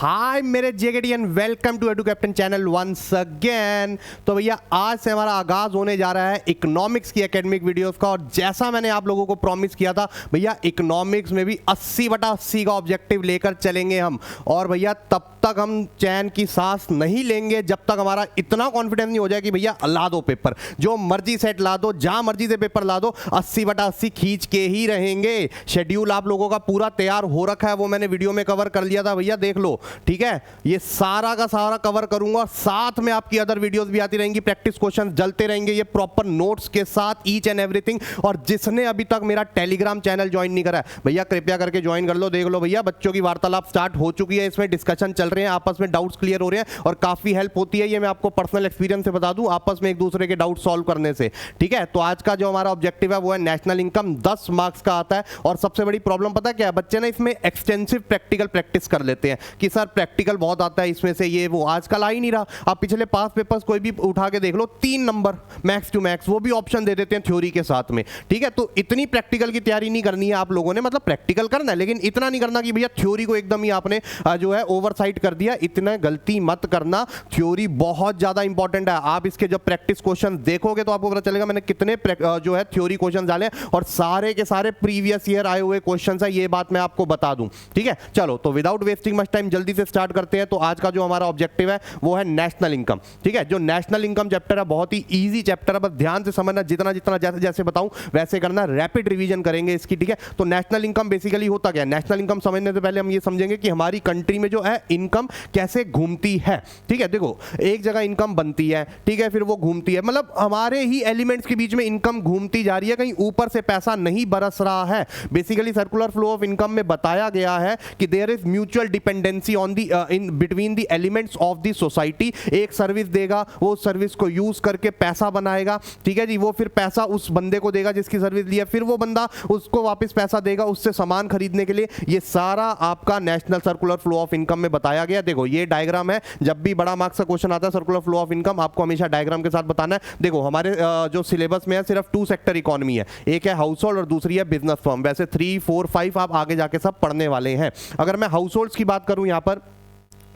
हाय मेरे जेकेटी and welcome to edu captain channel once again. तो भैया आज से हमारा आगाज होने जा रहा है इकोनॉमिक्स की एकेडमिक वीडियोस का। और जैसा मैंने आप लोगों को प्रॉमिस किया था भैया, इकोनॉमिक्स में भी 80/80 का ऑब्जेक्टिव लेकर चलेंगे हम। और भैया तब तक हम चैन की सांस नहीं लेंगे जब तक हमारा इतना कॉन्फिडेंस नहीं हो जाए कि भैया ला दो पेपर, जो मर्जी सेट ला दो, जहां मर्जी से पेपर ला दो, 80/80 खींच के ही रहेंगे। शेड्यूल आप लोगों का पूरा तैयार हो रखा है, वो मैंने वीडियो में कवर कर लिया था भैया, देख लो। ठीक है, ये सारा का सारा कवर करूंगा, साथ में आपकी अदर वीडियोस भी आती रहेंगी, प्रैक्टिस क्वेश्चन जलते रहेंगे, ये प्रॉपर नोट्स के साथ ईच एंड एवरीथिंग। और जिसने अभी तक मेरा टेलीग्राम चैनल ज्वाइन नहीं करा है भैया, कृपया करके ज्वाइन कर लो। देख लो भैया, बच्चों की वार्तालाप स्टार्ट हो चुकी है, इसमें डिस्कशन चल रहे हैं, आपस में डाउट्स क्लियर हो रहे हैं और काफी हेल्प होती है। ये मैं आपको पर्सनल एक्सपीरियंस से बता दूं, आपस में एक दूसरे के डाउट सॉल्व करने से। ठीक है, तो आज का जो हमारा ऑब्जेक्टिव है वो है नेशनल इनकम, 10 मार्क्स का आता है। और सबसे बड़ी प्रॉब्लम पता है क्या है, बच्चे ना इसमें एक्सटेंसिव प्रैक्टिकल प्रैक्टिस कर लेते हैं कि सर प्रैक्टिकल बहुत आता है इसमें से, ये वो आजकल आ ही नहीं रहा। आप पिछले पास पेपर्स कोई भी उठा के देख लो, 3 नंबर मैक्स टू मैक्स, वो भी ऑप्शन दे देते हैं थ्योरी के साथ में। ठीक है, तो इतनी प्रैक्टिकल की तैयारी नहीं करनी है आप लोगों ने, मतलब प्रैक्टिकल करना है लेकिन इतना नहीं करना कि भैया थ्योरी को एकदम ही आपने जो है ओवरसाइट कर दिया। इतना गलती मत करना, थ्योरी बहुत ज्यादा इंपॉर्टेंट है। आप इसके जब प्रैक्टिस क्वेश्चन देखोगे तो आपको पता चलेगा मैंने कितने जो है थ्योरी क्वेश्चन डाले और सारे के सारे प्रीवियस ईयर आए हुए क्वेश्चन है, ये बात मैं आपको बता दूं। ठीक है, चलो तो विदाउट वेस्टिंग मच टाइम जल्दी से स्टार्ट करते हैं। तो आज का जो हमारा ऑब्जेक्टिव है वो है नेशनल इनकम। ठीक है, जो नेशनल इनकम चैप्टर है बहुत ही इजी चैप्टर है, बस ध्यान से समझना, जितना जितना जैसे जैसे बताऊं वैसे करना, रैपिड रिवीजन करेंगे इसकी। ठीक है, तो नेशनल इनकम बेसिकली होता क्या है, नेशनल इनकम समझने से पहले हम ये समझेंगे कि हमारी कंट्री में जो है इनकम कैसे घूमती है। ठीक है, देखो एक जगह इनकम बनती है, ठीक है, फिर वो घूमती है, मतलब हमारे ही एलिमेंट्स के बीच में इनकम घूमती जा रही है, कहीं ऊपर से पैसा नहीं बरस रहा है। Basically circular flow of income में बताया गया है कि there is mutual dependency on the in between the elements of the society. एक सर्विस देगा, वो सर्विस को यूज करके पैसा बनाएगा। ठीक है जी, वो फिर पैसा उस बंदे को देगा जिसकी सर्विस ली है, फिर वो बंदा उसको वापस पैसा देगा उससे सामान खरीदने के लिए। ये सारा आपका national circular flow of income में बताया गया। देखो ये डायग्राम है, जब भी बड़ा मार्क्स का क्वेश्चन आता है सर्कुलर फ्लो ऑफ इनकम, आपको हमेशा डायग्राम के साथ बताना है। देखो हमारे जो सिलेबस में है सिर्फ 2 सेक्टर इकोनॉमी है, एक है हाउस होल्ड और दूसरी है बिजनेस फर्म। वैसे 3, 4, 5 आप आगे जाके सब पढ़ने वाले हैं। अगर मैं हाउस होल्ड्स की बात करूं यहां पर,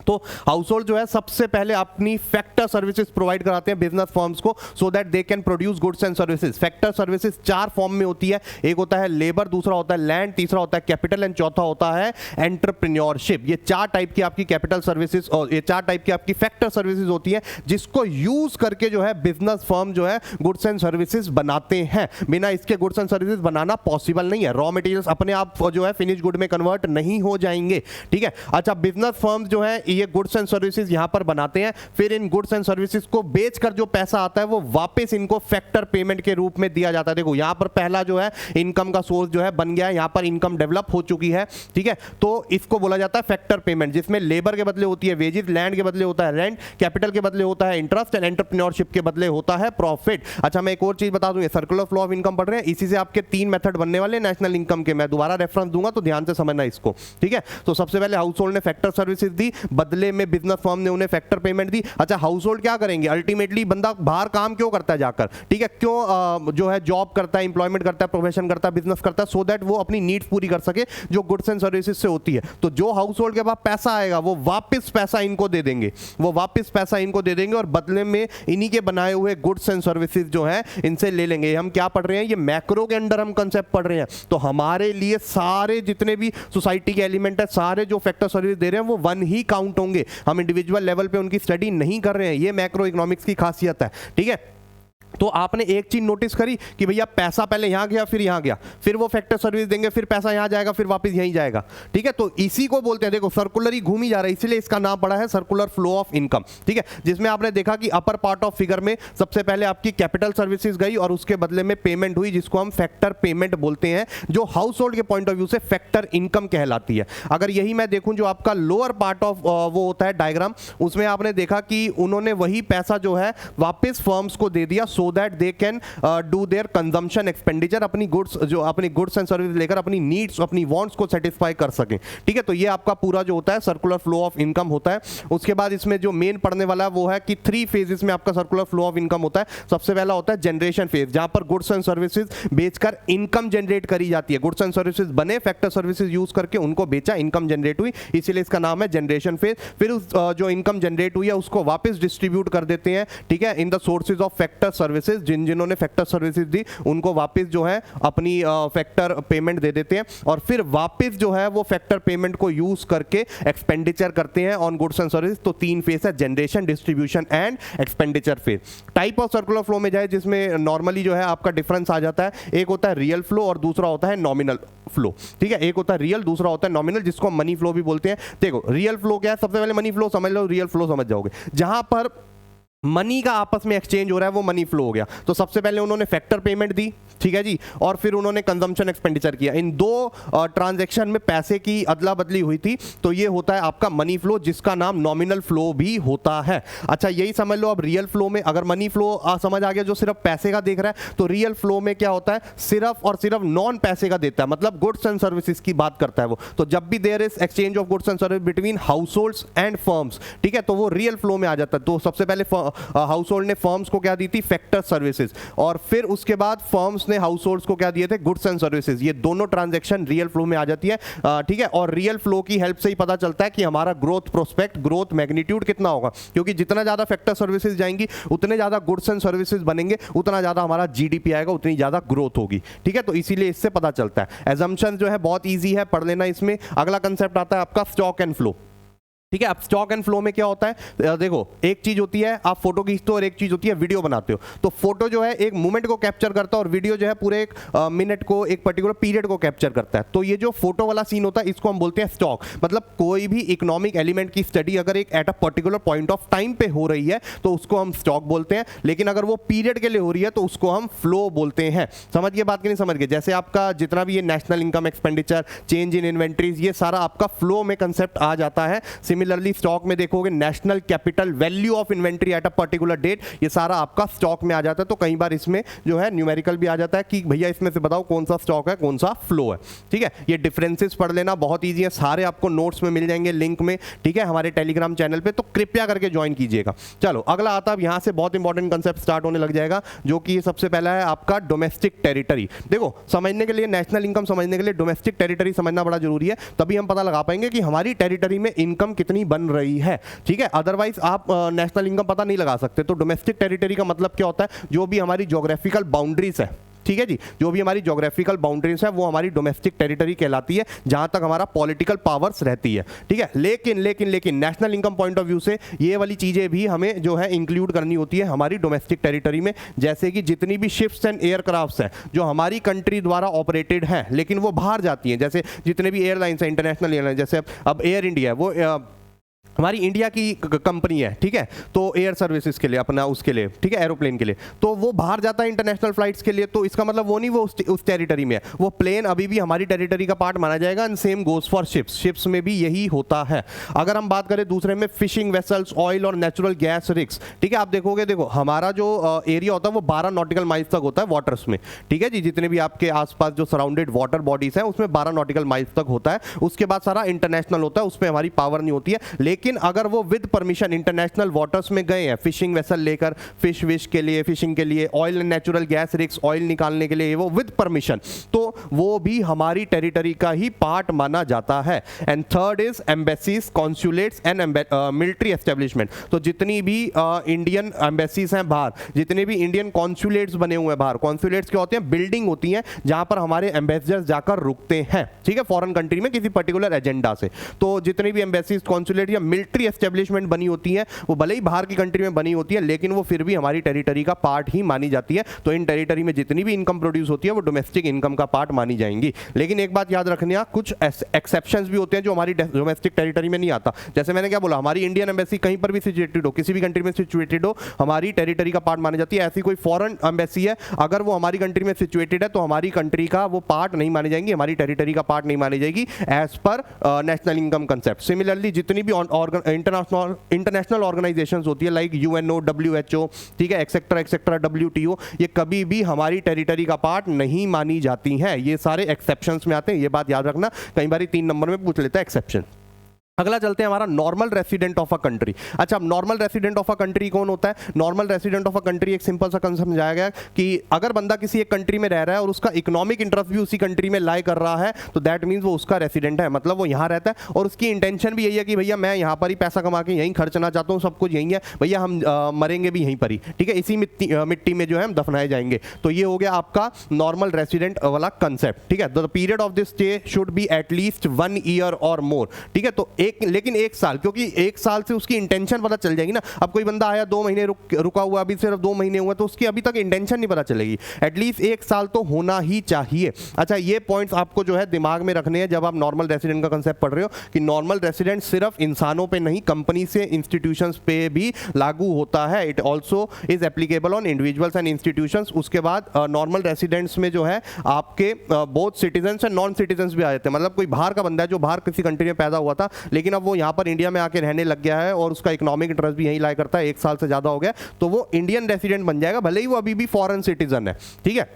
तो हाउस होल्ड जो है सबसे पहले अपनी फैक्टर सर्विसेज प्रोवाइड कराते हैं बिजनेस फर्म्स को, सो that they can produce goods and services. Factor services 4 form में होती है, एक होता है लेबर, दूसरा होता है लैंड, तीसरा होता है कैपिटल एंड चौथा होता है एंटरप्रेन्योरशिप। ये 4 टाइप की आपकी कैपिटल सर्विसेज और ये 4 टाइप की आपकी फैक्टर सर्विसेज होती है, जिसको यूज करके जो है बिजनेस फर्म जो है गुड्स एंड सर्विसेज बनाते हैं। बिना इसके goods and services banana possible नहीं है, रॉ मटेरियल्स अपने आप जो है फिनिश गुड में कन्वर्ट नहीं हो जाएंगे। ठीक है, अच्छा बिजनेस फर्म जो है ये गुड्स एंड सर्विसेज यहां पर बनाते हैं, फिर इन गुड्स एंड सर्विसेज को बेचकर जो पैसा आता है वो वापस इनको फैक्टर पेमेंट के रूप में दिया जाता है। देखो यहां पर पहला जो है इनकम का सोर्स जो है बन गया है, यहां पर इनकम डेवलप हो चुकी है। ठीक है, तो इसको बोला जाता है फैक्टर पेमेंट, जिसमें लेबर के बदले होती है वेजेस, लैंड के बदले होता है रेंट, कैपिटल के बदले होता है इंटरेस्ट एंड एंटरप्रेन्योरशिप के बदले होता है प्रॉफिट। अच्छा मैं एक और चीज बता दूं, ये सर्कुलर फ्लो ऑफ इनकम पढ़ रहे हैं, इसी से आपके 3 मेथड बनने वाले नेशनल इनकम के। मैं दोबारा रेफरेंस दूंगा तो ध्यान से समझना इसको। ठीक है, तो सबसे पहले हाउस होल्ड ने फैक्टर सर्विसेज दी, बदले में बिजनेस फर्म ने उन्हें फैक्टर पेमेंट दी। अच्छा हाउस होल्ड क्या करेंगे, अल्टीमेटली बंदा बाहर काम क्यों करता है जाकर, ठीक है, क्यों जो है जॉब करता है, इंप्लॉयमेंट करता है, प्रोफेशन करता है, बिजनेस करता है, सो दैट वो अपनी नीड्स पूरी कर सके जो गुड्स एंड सर्विसेज से होती है। तो जो हाउस होल्ड के पास पैसा आएगा वो वापस पैसा इनको दे देंगे, वो वापस पैसा इनको दे देंगे और बदले में इन्हीं के बनाए हुए गुड्स एंड सर्विसेज जो है इनसे ले लेंगे। हम क्या पढ़ रहे हैं, ये मैक्रो के अंडर हम कंसेप्ट पढ़ रहे हैं। तो हमारे लिए सारे जितने भी सोसाइटी के एलिमेंट है, सारे जो फैक्टर सर्विस दे रहे हैं वो 1 ही काउंट होंगे, हम इंडिविजुअल लेवल पे उनकी स्टडी नहीं कर रहे हैं। ये मैक्रो इकोनॉमिक्स की खासियत है। ठीक है, तो आपने एक चीज नोटिस करी कि भैया पैसा पहले यहां गया, फिर यहां गया, फिर वो फैक्टर सर्विस देंगे, फिर पैसा यहां जाएगा, फिर वापस यहीं जाएगा। ठीक है, तो इसी को बोलते हैं, देखो सर्कुलर ही घूमी जा रहा है, इसलिए इसका नाम पड़ा है सर्कुलर फ्लो ऑफ इनकम। ठीक है, जिसमें आपने देखा कि अपर पार्ट ऑफ फिगर में सबसे पहले आपकी कैपिटल सर्विसेज गई और उसके बदले में पेमेंट हुई, जिसको हम फैक्टर पेमेंट बोलते हैं, जो हाउस होल्ड के पॉइंट ऑफ व्यू से फैक्टर इनकम कहलाती है। अगर यही मैं देखूं जो आपका लोअर पार्ट ऑफ वो होता है डायग्राम, उसमें आपने देखा कि उन्होंने वही पैसा जो है वापस फर्म्स को दे दिया, so so that they can do their consumption expenditure, अपनी गुड्स एंड सर्विस लेकर अपनी नीड्स, अपनी वांट्स को सेटिस्फाई कर सकें। ठीक है, तो ये आपका पूरा जो होता है सर्कुलर फ्लो ऑफ इनकम होता है। उसके बाद इसमें जो मेन पढ़ने वाला है वो है कि 3 फेजेस में आपका सर्कुलर फ्लो ऑफ इनकम होता है। सबसे पहला होता है जनरेशन फेज, जहां पर गुड्स एंड सर्विसेज बेचकर इनकम जनरेट करी जाती है। गुड्स एंड सर्विसेज बने, फैक्टर सर्विसेज यूज करके उनको बेचा, इनकम जनरेट हुई, इसीलिए इसका नाम है जनरेशन फेज। फिर उस जो इनकम जनरेट हुई है उसको वापस डिस्ट्रीब्यूट कर देते हैं, ठीक है, in the sources of factor services. जिन्होंने फैक्टर सर्विसेज दी उनको वापस जो है अपनी फैक्टर पेमेंट दे देते हैं, और फिर वापस जो है वो फैक्टर पेमेंट को यूज करके एक्सपेंडिचर करते हैं ऑन गुड्स एंड सर्विस। तो 3 फेज है, generation, distribution and expenditure phase. Type of circular flow में जाए जिसमें नॉर्मली जो है आपका डिफरेंस आ जाता है, एक होता है रियल फ्लो और दूसरा होता है नॉमिनल फ्लो। ठीक है, एक होता है रियल, दूसरा होता है नॉमिनल, जिसको मनी फ्लो भी बोलते हैं। देखो रियल फ्लो क्या है, सबसे पहले मनी फ्लो समझ लो, रियल फ्लो समझ जाओगे। जहां पर मनी का आपस में एक्सचेंज हो रहा है वो मनी फ्लो हो गया। तो सबसे पहले उन्होंने फैक्टर पेमेंट दी, ठीक है जी, और फिर उन्होंने कंजम्पशन एक्सपेंडिचर किया। इन 2 ट्रांजैक्शन में पैसे की अदला बदली हुई थी, तो ये होता है आपका मनी फ्लो, जिसका नाम नॉमिनल फ्लो भी होता है। अच्छा, यही समझ लो अब रियल फ्लो में, अगर मनी फ्लो समझ आ गया जो सिर्फ पैसे का देख रहा है, तो रियल फ्लो में क्या होता है, सिर्फ और सिर्फ नॉन पैसे का देता है, मतलब गुड्स एंड सर्विसेज की बात करता है वो। तो जब भी there is exchange of goods and service between households and firms, ठीक है, तो वो रियल फ्लो में आ जाता है। तो सबसे पहले हाउस होल्ड ने फर्म्स को क्या दी थी, फैक्टर सर्विसेज, और फिर उसके बाद फर्म्स ने हाउस होल्ड्स को क्या दिए थे, गुड्स एंड सर्विसेज। ये दोनों ट्रांजैक्शन रियल फ्लो में आ जाती है, ठीक है। और रियल फ्लो की हेल्प से ही पता चलता है कि हमारा ग्रोथ प्रोस्पेक्ट, ग्रोथ मैग्नीट्यूड कितना होगा, क्योंकि जितना ज्यादा फैक्टर सर्विसेज जाएंगी उतने ज्यादा गुड्स एंड सर्विसेज बनेंगे, उतना ज्यादा हमारा जीडीपी आएगा, उतनी ज्यादा ग्रोथ होगी। ठीक है, तो इसीलिए इससे पता चलता है। एजम्पशन जो है बहुत ईजी है, पढ़ लेना। इसमें अगला कंसेप्ट आता है आपका स्टॉक एंड फ्लो। ठीक है, अब स्टॉक एंड फ्लो में क्या होता है, देखो एक चीज होती है आप फोटो खींचते हो और एक चीज होती है वीडियो बनाते हो। तो फोटो जो है एक मोमेंट को कैप्चर करता है और वीडियो जो है पूरे एक मिनट को, एक पर्टिकुलर पीरियड को कैप्चर करता है। तो ये जो फोटो वाला सीन होता है इसको हम बोलते हैं स्टॉक। मतलब कोई भी इकोनॉमिक एलिमेंट की स्टडी अगर एक eight a particular point of time पे हो रही है तो उसको हम स्टॉक बोलते हैं, लेकिन अगर वो पीरियड के लिए हो रही है तो उसको हम फ्लो बोलते हैं। समझ गए बात कि नहीं समझ गए? जैसे आपका जितना भी ये national income expenditure, change in inventories, ये सारा आपका फ्लो में कंसेप्ट आ जाता है। सिमिलरली स्टॉक में देखोगे national capital value of inventory at a particular date, ये सारा आपका स्टॉक में आ जाता है। तो कई बार इसमें जो है न्यूमेरिकल भी आ जाता है कि भैया इसमें से बताओ कौन सा स्टॉक है कौन सा फ्लो है। ठीक है, ये डिफरेंसेस पढ़ लेना, बहुत ईजी है, सारे आपको नोट्स में मिल जाएंगे लिंक में। ठीक है, हमारे टेलीग्राम चैनल पे, तो कृपया करके ज्वाइन कीजिएगा। चलो अगला आता है, अब यहां से बहुत इंपॉर्टेंट कंसेप्ट स्टार्ट होने लग जाएगा, जो कि सबसे पहला है आपका डोमेस्टिक टेरिटरी। देखो समझने के लिए, नेशनल इनकम समझने के लिए डोमेस्टिक टेरिटरी समझना बड़ा जरूरी है, तभी हम पता लगा पाएंगे कि हमारी टेरिटरी में इनकम कितनी बन रही है। ठीक है, अदरवाइज आप नेशनल इनकम पता नहीं लगा सकते। तो डोमेस्टिक टेरिटरी का मतलब क्या होता है, जो भी हमारी ज्योग्राफिकल बाउंड्रीज है, ठीक है जी, जो भी हमारी ज्योग्राफिकल बाउंड्रीज है वो हमारी डोमेस्टिक टेरिटरी कहलाती है, जहां तक हमारा पॉलिटिकल पावर्स रहती है। ठीक है, लेकिन national income point of view से ये वाली चीजें भी हमें जो है इंक्लूड करनी होती है हमारी डोमेस्टिक टेरिटरी में। जैसे कि जितनी भी शिप्स एंड एयरक्राफ्ट्स हैं जो हमारी कंट्री द्वारा ऑपरेटेड हैं लेकिन वो बाहर जाती हैं, जैसे जितने भी एयरलाइंस हैं, इंटरनेशनल एयरलाइन, जैसे अब एयर इंडिया है, वो हमारी इंडिया की कंपनी है। ठीक है, तो एयर सर्विसेज के लिए अपना, उसके लिए, ठीक है, एरोप्लेन के लिए, तो वो बाहर जाता है इंटरनेशनल फ्लाइट्स के लिए। तो इसका मतलब वो नहीं वो उस टेरिटरी में है, वो प्लेन अभी भी हमारी टेरिटरी का पार्ट माना जाएगा। And same goes for ships, ships में भी यही होता है। अगर हम बात करें दूसरे में, फिशिंग वेसल्स, ऑयल और नेचुरल गैस रिग्स, ठीक है, आप देखोगे, देखो हमारा जो एरिया होता है वो 12 नॉटिकल माइल्स तक होता है वाटर्स में। ठीक है जी, जितने भी आपके आसपास जो सराउंडेड वाटर बॉडीज हैं उसमें 12 नॉटिकल माइल्स तक होता है। उसके बाद सारा इंटरनेशनल होता है, उस पर हमारी पावर नहीं होती है। लेकिन अगर वो विद परमिशन इंटरनेशनल वाटर्स में गए हैं, फिशिंग वेसल लेकर, फिश के लिए, फिशिंग के लिए, oil and natural gas rigs, oil निकालने के लिए, वो विद परमिशन, तो वो भी हमारी टेरिटरी का ही पार्ट माना जाता है। And third is embassies, consulates and military establishment. तो जितनी भी इंडियन एम्बेसीज हैं बाहर, जितने भी इंडियन कॉन्सुलेट्स बने हुए हैं बाहर, कॉन्सुलेट्स क्या होते हैं, बिल्डिंग होती हैं जहां पर हमारे एम्बेसडर्स जाकर रुकते हैं। ठीक है, फॉरेन कंट्री में किसी पर्टिकुलर एजेंडा से। तो जितने भी एम्बेसीज, कॉन्सुलेट या मिलिट्री एस्टेब्लिशमेंट बनी होती है, वो भले ही बाहर की कंट्री में बनी होती है लेकिन वो फिर भी हमारी टेरिटरी का पार्ट ही मानी जाती है। तो इन टेरिटरी में जितनी भी इनकम प्रोड्यूस होती है वो डोमेस्टिक इनकम का पार्ट मानी जाएंगी। लेकिन एक बात याद रखनी है, कुछ एक्सेप्शंस भी होते हैं जो हमारी डोमेस्टिक टेरिटरी में नहीं आता। जैसे मैंने क्या बोला, हमारी इंडियन एम्बेसी कहीं पर भी सिचुएटेड हो, किसी भी कंट्री में सिचुएटेड हो, हमारी टेरिटरी का पार्ट मानी जाती है। ऐसी कोई फॉरेन एम्बेसी है, अगर वो हमारी कंट्री में सिचुएटेड है तो हमारी कंट्री का वो पार्ट नहीं मानी जाएंगी, हमारी टेरिटरी का पार्ट नहीं मानी जाएगी, as per national income concept. Similarly जितनी भी इंटरनेशनल ऑर्गेनाइजेशंस होती है लाइक यूएनओ, WHO, ठीक है, एक्सेट्रा एक्सेट्रा, WTO, ये कभी भी हमारी टेरिटरी का पार्ट नहीं मानी जाती हैं। ये सारे एक्सेप्शंस में आते हैं, ये बात याद रखना, कई बार 3 नंबर में पूछ लेता है एक्सेप्शन। अगला चलते हैं हमारा normal resident of a country. अच्छा, अब normal resident of a country कौन होता है? Normal resident of a country एक सिंपल सा कंसेप्ट समझाया गया कि अगर बंदा किसी एक कंट्री में रह रहा है और उसका इकोनॉमिक इंटरेस्ट भी उसी कंट्री में लाई कर रहा है तो दैट मीन्स वो उसका रेसिडेंट है, मतलब वो यहाँ रहता है और उसकी इंटेंशन भी यही है कि भैया मैं यहाँ पर ही पैसा कमा के यहीं खर्चना चाहता हूँ, सब कुछ यहीं है, भैया हम मरेंगे भी यहीं पर ही, ठीक है, इसी मिट्टी में जो है हम दफनाए जाएंगे। तो ये हो गया आपका नॉर्मल रेसिडेंट वाला कंसेप्ट, ठीक है। The period of this stay should be at least 1 year और मोर, ठीक है। तो लेकिन एक साल, क्योंकि 1 साल से उसकी इंटेंशन पता चल जाएगी ना। अब कोई बंदा आया 2 महीने रुका हुआ, अभी सिर्फ 2 महीने हुआ, तो उसकी अभी तक इंटेंशन नहीं पता चलेगी। एटलीस्ट 1 साल तो होना ही चाहिए। अच्छा, ये पॉइंट्स आपको जो है दिमाग में रखने हैं जब आप नॉर्मल रेसिडेंट का कंसेप्ट पढ़ रहे हो कि नॉर्मल रेसिडेंट सिर्फ इंसानों पे नहीं, कंपनी से इंस्टीट्यूशंस पे भी लागू होता है। It also is applicable on individuals and institutions. उसके बाद नॉर्मल रेसिडेंट्स में जो है आपके both citizens and non citizens भी आ जाते हैं। मतलब कोई बाहर का बंदा है जो बाहर किसी कंट्री में पैदा हुआ था लेकिन अब वो यहाँ पर इंडिया में आके रहने लग गया है और उसका इकोनॉमिक इंटरेस्ट भी यहीं लाई करता है, 1 साल से ज्यादा हो गया, तो वो इंडियन रेसिडेंट बन जाएगा, भले ही वो अभी भी फॉरेन सिटीजन है, ठीक है।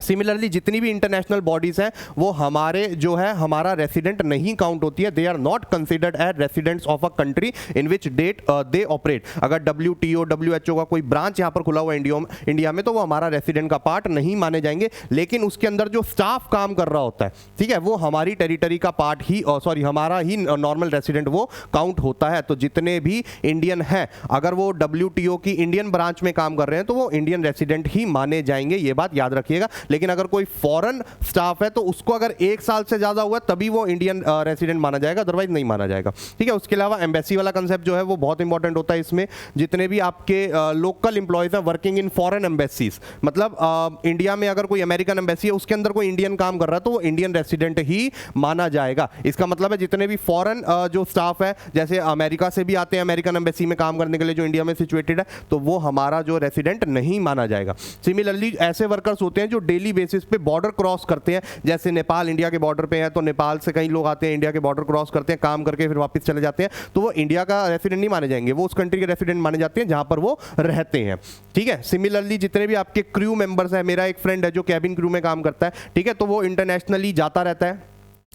सिमिलरली जितनी भी इंटरनेशनल बॉडीज हैं वो हमारे जो है हमारा रेसिडेंट नहीं काउंट होती है। They are not considered as residents of a country in which date they operate. अगर WTO, WHO का कोई ब्रांच यहाँ पर खुला हुआ इंडिया में तो वो हमारा रेसिडेंट का पार्ट नहीं माने जाएंगे, लेकिन उसके अंदर जो स्टाफ काम कर रहा होता है, ठीक है, वो हमारी टेरिटरी का पार्ट ही, सॉरी, हमारा ही नॉर्मल रेसिडेंट वो काउंट होता है। तो जितने भी इंडियन हैं अगर वो WTO की इंडियन ब्रांच में काम कर रहे हैं तो वो इंडियन रेसिडेंट ही माने जाएंगे, ये बात याद रखिएगा। लेकिन अगर कोई फॉरेन स्टाफ है तो उसको अगर 1 साल से ज्यादा हुआ तभी वो इंडियन रेसिडेंट माना जाएगा, अदरवाइज नहीं माना जाएगा, ठीक है। उसके अलावा एम्बेसी वाला कंसेप्ट जो है वो बहुत इंपॉर्टेंट होता है। इसमें जितने भी आपके लोकल इंप्लॉयज हैं वर्किंग इन फॉरेन एम्बेसीज, मतलब इंडिया में अगर कोई अमेरिकन एम्बेसी है उसके अंदर कोई इंडियन काम कर रहा है तो वो इंडियन रेसिडेंट ही माना जाएगा। इसका मतलब है जितने भी फॉरेन जो स्टाफ है, जैसे अमेरिका से भी आते हैं अमेरिकन एम्बेसी में काम करने के लिए जो इंडिया में सिचुएटेड है, तो वो हमारा जो रेसिडेंट नहीं माना जाएगा। सिमिलरली ऐसे वर्कर्स होते हैं जो डेली बेसिस पे बॉर्डर क्रॉस करते हैं, जैसे नेपाल इंडिया के बॉर्डर पे है तो नेपाल से कई लोग आते हैं, इंडिया के बॉर्डर क्रॉस करते हैं, काम करके फिर वापस चले जाते हैं, तो वो इंडिया का रेसिडेंट नहीं माने जाएंगे, वो उस कंट्री के रेसिडेंट माने जाते हैं जहां पर वो रहते हैं, ठीक है। सिमिलरली जितने भी आपके क्रू मेंबर्स हैं, मेरा एक फ्रेंड है जो कैबिन क्रू में काम करता है, ठीक है, तो वो इंटरनेशनली जाता रहता है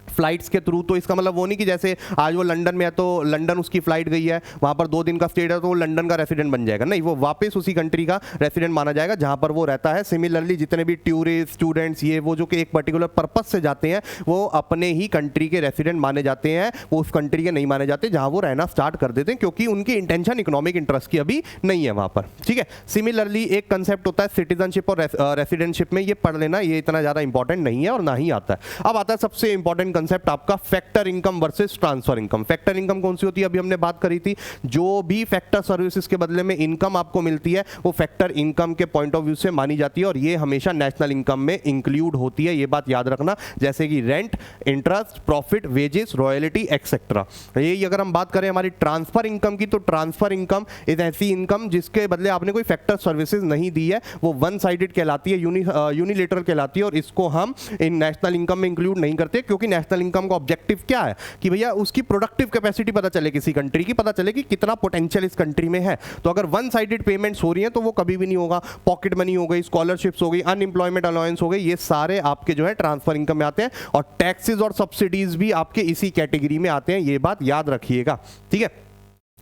फ्लाइट्स के थ्रू। तो इसका मतलब वो नहीं कि जैसे आज वो लंदन में है तो लंदन उसकी फ्लाइट गई है, वहां पर 2 दिन का स्टे है तो वो लंदन का रेसिडेंट बन जाएगा, नहीं, वो वापस उसी कंट्री का रेसिडेंट माना जाएगा जहां पर वो रहता है। सिमिलरली जितने भी टूरिस्ट, स्टूडेंट्स, ये वो जो कि एक पर्टिकुलर पर्पज से जाते हैं वो अपने ही कंट्री के रेसिडेंट माने जाते हैं, वो उस कंट्री के नहीं माने जाते जहां वो रहना स्टार्ट कर देते हैं, क्योंकि उनकी इंटेंशन इकोनॉमिक इंटरेस्ट की अभी नहीं है वहां पर, ठीक है। सिमिलरली एक कंसेप्ट होता है सिटीजनशिप और रेसिडेंटशिप में, ये पढ़ लेना, ये इतना ज्यादा इंपॉर्टेंट नहीं है और ना ही आता है। अब आता है सबसे इंपॉर्टेंट कंसेप्ट आपका factor income versus transfer income. Factor income कौन सी होती है, अभी हमने बात करी थी, जो भी फैक्टर सर्विसेज के बदले में इनकम आपको मिलती है वो फैक्टर इनकम के पॉइंट ऑफ व्यू से मानी जाती है और ये हमेशा नेशनल इनकम में इंक्लूड होती है, ये बात याद रखना, जैसे कि rent, interest, profit, wages, royalty etcetera. यही अगर हम बात करें हमारी ट्रांसफर इनकम की, तो ट्रांसफर इनकम इज ऐसी इनकम जिसके बदले आपने कोई फैक्टर सर्विसेज नहीं दी है, वो वन साइडेड कहलाती है, यूनिलेटरल कहलाती है और इसको हम इन नेशनल इनकम में इंक्लूड नहीं करते, क्योंकि नेशनल इनकम का ऑब्जेक्टिव क्या है कि भैया उसकी प्रोडक्टिव कैपेसिटी पता चले, किसी कंट्री की पता चले कि कितना पोटेंशियल इस कंट्री में है। तो अगर वन साइडेड पेमेंट्स हो रही हैं तो वो कभी भी नहीं होगा। पॉकेट मनी हो गई, स्कॉलरशिप्स हो गई, अनएम्प्लॉयमेंट अलाउंस हो गई, ये सारे आपके जो है ट्रांसफर इनकम में आते हैं और टैक्सेस और सब्सिडीज भी आपके इसी कैटेगरी में आते हैं, ये बात याद रखिएगा, ठीक है।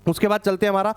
उसके बाद चलते हैं हमारा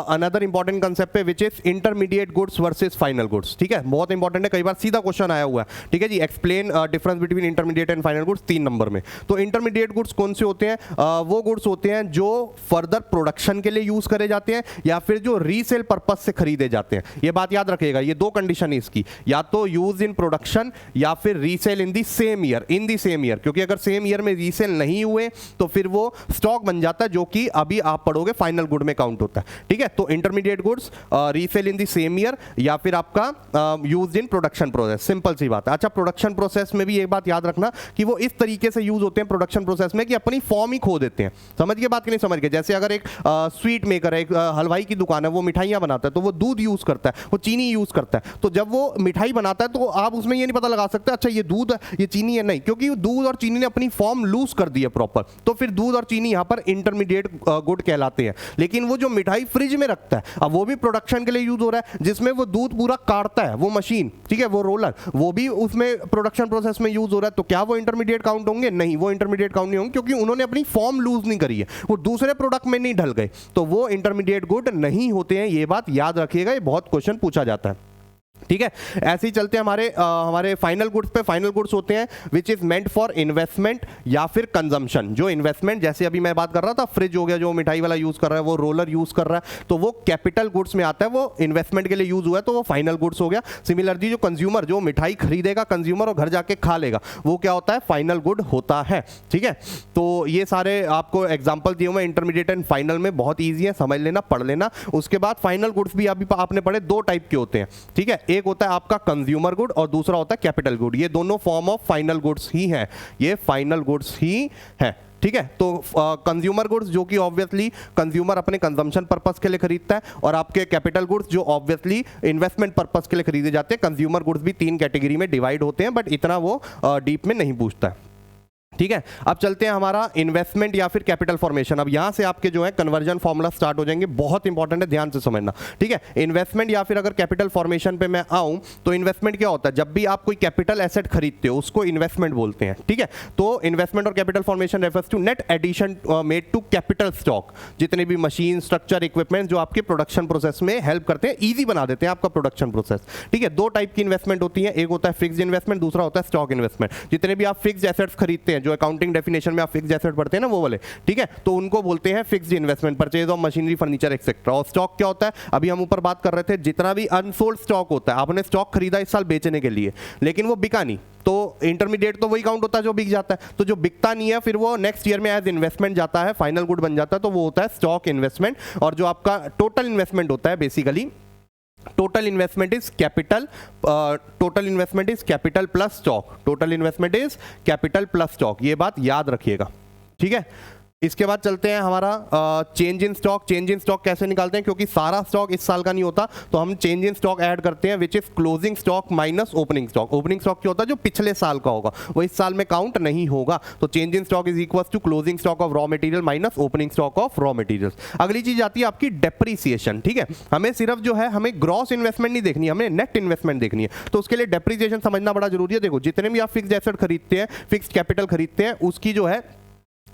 अनदर इंपॉर्टेंट कंसेप्ट पे which is intermediate goods versus final goods, ठीक है, बहुत इंपॉर्टेंट है, कई बार सीधा क्वेश्चन आया हुआ है, ठीक है जी। Explain difference between intermediate and final goods, 3 number में। तो इंटरमीडिएट गुड्स कौन से होते हैं, वो गुड्स होते हैं जो फर्दर प्रोडक्शन के लिए यूज करे जाते हैं या फिर जो रीसेल पर्पज से खरीदे जाते हैं। ये बात याद रखिएगा, ये 2 कंडीशन है इसकी, या तो यूज इन प्रोडक्शन या फिर resale in the same year, क्योंकि अगर सेम ईयर में रीसेल नहीं हुए तो फिर वो स्टॉक बन जाता है, जो कि अभी आप पढ़ोगे फाइनल फाइनल गुड में काउंट होता है, ठीक है। तो intermediate goods resale in the same year या फिर आपका used in production process, simple सी बात है। अच्छा, प्रोडक्शन प्रोसेस में भी एक बात याद रखना कि वो इस तरीके से यूज होते हैं प्रोडक्शन प्रोसेस में कि अपनी फॉर्म ही खो देते हैं। समझ के बात कि नहीं समझ के? जैसे अगर एक स्वीट मेकर है, एक हलवाई की दुकान है, वो मिठाइयां बनाता है, तो वो दूध यूज करता है, वो चीनी यूज करता है। तो जब वो मिठाई बनाता है तो आप उसमें ये नहीं पता लगा सकते अच्छा ये दूध ये चीनी है, नहीं, क्योंकि दूध और चीनी ने अपनी फॉर्म लूज कर दी है प्रॉपर। तो फिर दूध और चीनी यहां पर इंटरमीडिएट गुड कहलाते हैं। लेकिन वो जो मिठाई फ्रिज में रखता है, अब वो भी प्रोडक्शन के लिए यूज हो रहा है, जिसमें वो दूध पूरा काटता है, वो मशीन, ठीक है, वो रोलर, वो भी उसमें प्रोडक्शन प्रोसेस में यूज हो रहा है। तो क्या वो इंटरमीडिएट काउंट होंगे? नहीं, वो इंटरमीडिएट काउंट नहीं होंगे, क्योंकि उन्होंने अपनी फॉर्म लूज नहीं करी है, वो दूसरे प्रोडक्ट में नहीं ढल गए, तो वो इंटरमीडिएट गुड नहीं होते हैं। ये बात याद रखिएगा, ये बहुत क्वेश्चन पूछा जाता है, ठीक है। ऐसे ही चलते हैं हमारे फाइनल गुड्स पे। फाइनल गुड्स होते हैं which is meant for investment या फिर कंजम्पशन। जो इन्वेस्टमेंट, जैसे अभी मैं बात कर रहा था, फ्रिज हो गया जो मिठाई वाला यूज कर रहा है, वो रोलर यूज कर रहा है, तो वो कैपिटल गुड्स में आता है, वो इन्वेस्टमेंट के लिए यूज हुआ है, तो वो फाइनल गुड्स हो गया। सिमिलरली जो कंज्यूमर, जो मिठाई खरीदेगा कंज्यूमर और घर जाके खा लेगा, वो क्या होता है? फाइनल गुड होता है, ठीक है। तो ये सारे आपको एग्जाम्पल दिए हुए इंटरमीडिएट एंड फाइनल में, बहुत ईजी है, समझ लेना, पढ़ लेना। उसके बाद फाइनल गुड्स भी अभी आपने पढ़े, दो टाइप के होते हैं, ठीक है। एक होता है आपका कंज्यूमर गुड और दूसरा होता है कैपिटल गुड। ये दोनों फॉर्म ऑफ फाइनल गुड्स ही हैं, ये फाइनल गुड्स ही है, ठीक है। तो कंज्यूमर गुड्स जो कि ऑब्वियसली कंज्यूमर अपने कंजम्पशन पर्पस के लिए खरीदता है, और आपके कैपिटल गुड्स जो ऑब्वियसली इन्वेस्टमेंट पर्पस के लिए खरीदे जाते हैं। कंज्यूमर गुड्स भी 3 कैटेगरी में डिवाइड होते हैं, बट इतना वो डीप में नहीं पूछता है, ठीक है। अब चलते हैं हमारा इन्वेस्टमेंट या फिर कैपिटल फॉर्मेशन। अब यहां से आपके जो है कन्वर्जन फॉर्मूला स्टार्ट हो जाएंगे, बहुत इंपॉर्टेंट है, ध्यान से समझना, ठीक है। इन्वेस्टमेंट या फिर अगर कैपिटल फॉर्मेशन पे मैं आऊं, तो इन्वेस्टमेंट क्या होता है? जब भी आप कोई कैपिटल एसेट खरीदते हो उसको इन्वेस्टमेंट बोलते हैं, ठीक है। तो इन्वेस्टमेंट और capital formation refers to net addition made to capital stock. जितने भी मशीन, स्ट्रक्चर, इक्विपमेंट जो आपके प्रोडक्शन प्रोसेस में हेल्प करते हैं, ईजी बना देते हैं आपका प्रोडक्शन प्रोसेस, ठीक है। दो टाइप की इन्वेस्टमेंट होती है, एक होता है फिक्स्ड इन्वेस्टमेंट, दूसरा होता है स्टॉक इन्वेस्टमेंट। जितने भी आप फिक्स्ड एसेट्स खरीदते हैं, जो अकाउंटिंग डेफिनेशन में आप फिक्स्ड एसेट पढ़ते हैं ना, वो वाले, ठीक है, तो उनको बोलते हैं fixed investment, purchase of machinery, furniture etcetera. और स्टॉक क्या होता है? अभी हम ऊपर बात कर रहे थे, जितना भी अनसोल्ड स्टॉक होता है, आपने स्टॉक खरीदा इस साल बेचने के लिए, लेकिन वो बिका नहीं, तो इंटरमीडिएट तो वही काउंट होता है जो बिक जाता है। तो जो बिकता नहीं है फिर वो नेक्स्ट ईयर में एज इन्वेस्टमेंट जाता है, फाइनल गुड बन जाता है, तो वो होता है स्टॉक इन्वेस्टमेंट। और जो आपका टोटल इन्वेस्टमेंट होता है, basically total investment is capital, total investment is capital plus stock, total investment is capital plus stock, ये बात याद रखिएगा, ठीक है। इसके बाद चलते हैं हमारा change in stock. Change in stock कैसे निकालते हैं? क्योंकि सारा स्टॉक इस साल का नहीं होता, तो हम चेंज इन स्टॉक ऐड करते हैं, which is closing stock minus opening stock. Opening stock क्या होता है? जो पिछले साल का होगा, वो इस साल में काउंट नहीं होगा। तो change in stock is equal to closing stock of raw material minus opening stock of raw materials. अगली चीज आती है आपकी डेप्रीसिएशन, ठीक है। हमें सिर्फ जो है, हमें ग्रॉस इन्वेस्टमेंट नहीं देखनी है, हमें नेट इन्वेस्टमेंट देखनी है। तो उसके लिए डेप्रीसिएशन समझना बड़ा जरूरी है। देखो, जितने भी आप फिक्स्ड एसेट खरीदते हैं, फिक्स्ड कैपिटल खरीदते हैं, उसकी जो है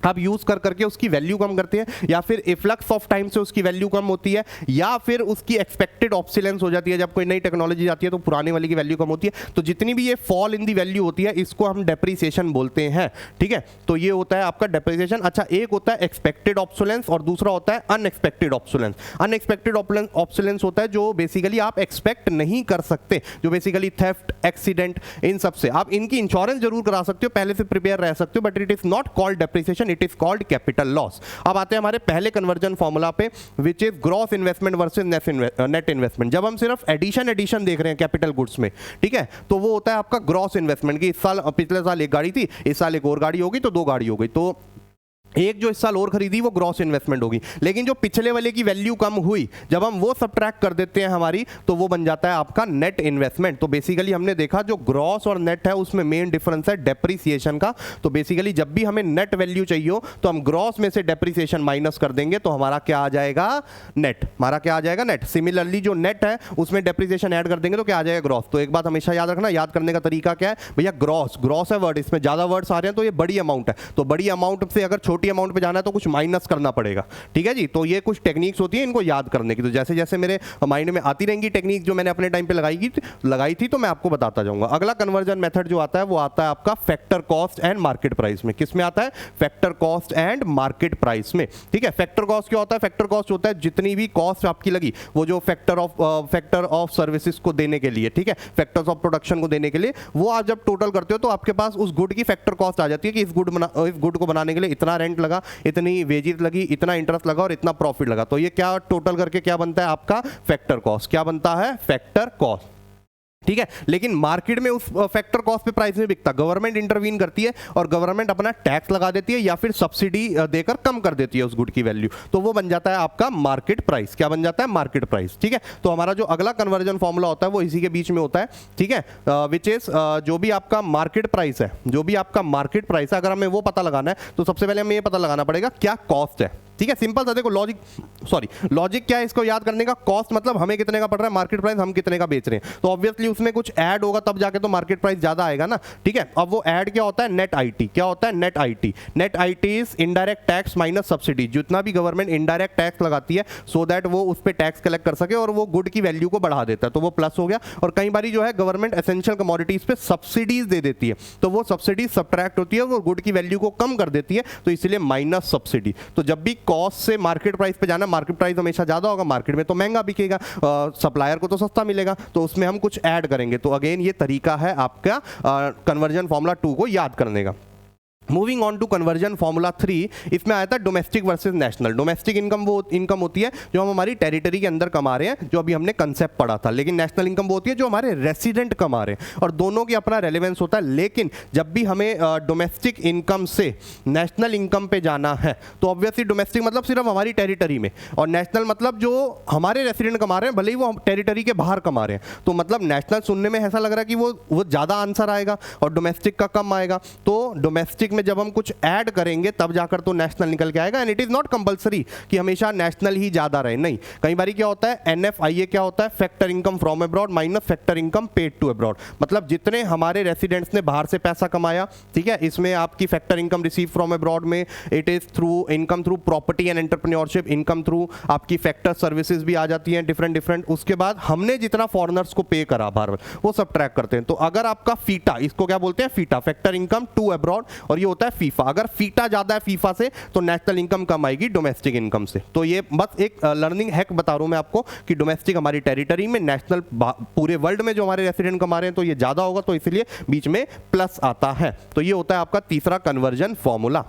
आप यूज कर करके उसकी वैल्यू कम करते हैं, या फिर इफ्लक्स ऑफ टाइम से उसकी वैल्यू कम होती है, या फिर उसकी एक्सपेक्टेड ऑब्सोलेंस हो जाती है। जब कोई नई टेक्नोलॉजी आती है तो पुराने वाली की वैल्यू कम होती है। तो जितनी भी ये फॉल इन दी वैल्यू होती है, इसको हम डेप्रीसिएशन बोलते हैं, ठीक है। तो ये होता है आपका डेप्रीसिएशन। अच्छा, एक होता है एक्सपेक्टेड ऑब्सोलेंस और दूसरा होता है अनएक्सपेक्टेड ऑब्सोलेंस। अनएक्सपेक्टेड ऑब्सोलेंस होता है जो बेसिकली आप एक्सपेक्ट नहीं कर सकते, जो बेसिकली थेफ्ट, एक्सीडेंट, इन सबसे आप इनकी इंश्योरेंस जरूर करा सकते हो, पहले से प्रिपेयर रह सकते हो, but it is not called depreciation, it is called capital loss. अब आते हैं हमारे पहले कन्वर्जन फॉर्मूला पे, which is gross investment versus net investment. जब हम सिर्फ एडिशन देख रहे हैं कैपिटल गुड्स में, ठीक है, तो वो होता है आपका ग्रॉस इन्वेस्टमेंट, कि इस साल, पिछले साल एक गाड़ी थी, इस साल एक और गाड़ी होगी, तो 2 गाड़ी हो गई, तो एक जो इस साल और खरीदी वो ग्रॉस इन्वेस्टमेंट होगी। लेकिन जो पिछले वाले की वैल्यू कम हुई, जब हम वो सबट्रैक्ट कर देते हैं हमारी, तो वो बन जाता है आपका नेट इन्वेस्टमेंट। तो बेसिकली हमने देखा जो ग्रॉस और नेट है उसमें मेन डिफरेंस है डेप्रीसिएशन का। तो बेसिकली जब भी हमें नेट वैल्यू चाहिए हो, तो हम ग्रॉस में से डेप्रीसिएशन माइनस कर देंगे, तो हमारा क्या आ जाएगा? नेट। हमारा क्या आ जाएगा? नेट। सिमिलरली जो नेट है उसमें डेप्रीसिएशन ऐड कर देंगे तो क्या आ जाएगा? ग्रॉस। तो एक बात हमेशा याद रखना, याद करने का तरीका क्या है भैया? ग्रॉस, ग्रॉस है वर्ड, इसमें ज्यादा वर्ड्स आ रहे हैं तो ये बड़ी अमाउंट है, तो बड़ी अमाउंट से अगर छोटी अमाउंट पे जाना है तो कुछ माइनस करना पड़ेगा, ठीक है जी। तो ये कुछ टेक्निक्स होती है इनको याद करने की, तो जैसे जैसे मेरे माइंड में आती रहेंगी टेक्निक जो मैंने अपने टाइम पे लगाई थी, तो मैं आपको बताता जाऊंगा। अगला कन्वर्जन मेथड जो आता है वो आता है आपका factor cost and market price में। किस में आता है? Factor cost and market price में, ठीक है। फैक्टर कॉस्ट क्या होता है? फैक्टर कॉस्ट होता है जितनी भी कॉस्ट आपकी लगी, वो जो फैक्टर ऑफ सर्विसेज को देने के लिए, ठीक है, फैक्टर्स ऑफ प्रोडक्शन को देने के लिए, वो आप जब टोटल करते हो तो आपके पास उस गुड की फैक्टर कॉस्ट आ जाती है कि इस गुड को बनाने के लिए इतना रेंट रेंट लगा, इतनी वेजेस लगी, इतना इंटरेस्ट लगा और इतना प्रॉफिट लगा, तो ये क्या टोटल करके क्या बनता है आपका फैक्टर कॉस्ट। क्या बनता है? Factor cost. ठीक है, लेकिन मार्केट में उस फैक्टर कॉस्ट पे प्राइस नहीं बिकता, गवर्नमेंट इंटरवीन करती है और गवर्नमेंट अपना टैक्स लगा देती है या फिर सब्सिडी देकर कम कर देती है उस गुड की वैल्यू, तो वो बन जाता है आपका मार्केट प्राइस। क्या बन जाता है? Market price. ठीक है, तो हमारा जो अगला कन्वर्जन फॉर्मूला होता है वो इसी के बीच में होता है। ठीक है, विच इज जो भी आपका मार्केट प्राइस है, जो भी आपका मार्केट प्राइस है, अगर हमें वो पता लगाना है तो सबसे पहले हमें ये पता लगाना पड़ेगा क्या कॉस्ट है। ठीक है, सिंपल सा देखो लॉजिक क्या है इसको याद करने का। कॉस्ट मतलब हमें कितने का पड़ रहा है, मार्केट प्राइस हम कितने का बेच रहे हैं, तो ऑब्वियसली उसमें कुछ ऐड होगा तब जाके तो मार्केट प्राइस ज्यादा आएगा ना। ठीक है, अब वो ऐड क्या होता है? Net IT. क्या होता है? Net IT. Net IT is indirect tax minus subsidy. जितना भी गवर्नमेंट इनडायरेक्ट टैक्स लगाती है सो दैट वो उस पर टैक्स कलेक्ट कर सके और वो गुड की वैल्यू को बढ़ा देता है, तो वो प्लस हो गया। और कई बार जो है गवर्नमेंट एसेंशियल कमोडिटीज पे सब्सिडीज दे देती है, तो वो सब्सिडीज सब्ट्रैक्ट होती है, वो गुड की वैल्यू को कम कर देती है, तो इसलिए माइनस सब्सिडी। तो जब भी कॉस्ट से मार्केट प्राइस पे जाना, मार्केट प्राइस हमेशा ज्यादा होगा, मार्केट में तो महंगा बिकेगा, सप्लायर को तो सस्ता मिलेगा, तो उसमें हम कुछ ऐड करेंगे। तो अगेन ये तरीका है आपका कन्वर्जन फॉर्मूला 2 को याद करने का। Moving on to conversion formula 3, इसमें आया था domestic versus national. Domestic income वो इनकम होती है जो हम हमारी टेरिटरी के अंदर कमा रहे हैं, जो अभी हमने कंसेप्ट पढ़ा था, लेकिन नेशनल इनकम वो होती है जो हमारे रेसिडेंट कमा रहे हैं, और दोनों की अपना रेलेवेंस होता है। लेकिन जब भी हमें डोमेस्टिक इनकम से नेशनल इनकम पे जाना है तो ऑब्वियसली डोमेस्टिक मतलब सिर्फ हमारी टेरिटरी में, और नेशनल मतलब जो हमारे रेसिडेंट कमा रहे हैं, भले ही वो टेरिटरी के बाहर कमा रहे हैं। तो मतलब नेशनल सुनने में ऐसा लग रहा है कि वो ज़्यादा आंसर आएगा और डोमेस्टिक का कम आएगा, तो डोमेस्टिक में जब हम कुछ ऐड करेंगे तब जाकर तो नेशनल निकल के आएगा। And it is not compulsory कि हमेशा नेशनल ही ज्यादा रहे, नहीं। कई बार क्या होता है, एनएफआईए क्या होता है? Factor income from abroad minus factor income paid to abroad. मतलब जितने हमारे रेसिडेंट्स ने बाहर से पैसा कमाया, ठीक है, इसमें आपकी factor income receive from abroad में it is through income through property and entrepreneurship, income through आपकी फैक्टर सर्विसेज भी आ जाती हैं डिफरेंट। उसके बाद हमने जितना फॉरेनर्स को पे करा बाहर, वो सब ट्रैक करते हैं। तो अगर आपका फीटा, इसको क्या बोलते हैं? FITA, factor income to abroad, और ये होता है फीफा। अगर फीटा ज्यादा है फीफा से तो नेशनल इनकम कम आएगी डोमेस्टिक इनकम से। तो ये बस एक लर्निंग हैक बता रहा हूं मैं आपको कि डोमेस्टिक हमारी टेरिटरी में, नेशनल पूरे वर्ल्ड में जो हमारे रेसिडेंट कमा रहे हैं तो ये ज्यादा होगा, तो इसलिए बीच में प्लस आता है। तो ये होता है आपका तीसरा कन्वर्जन फॉर्मूला।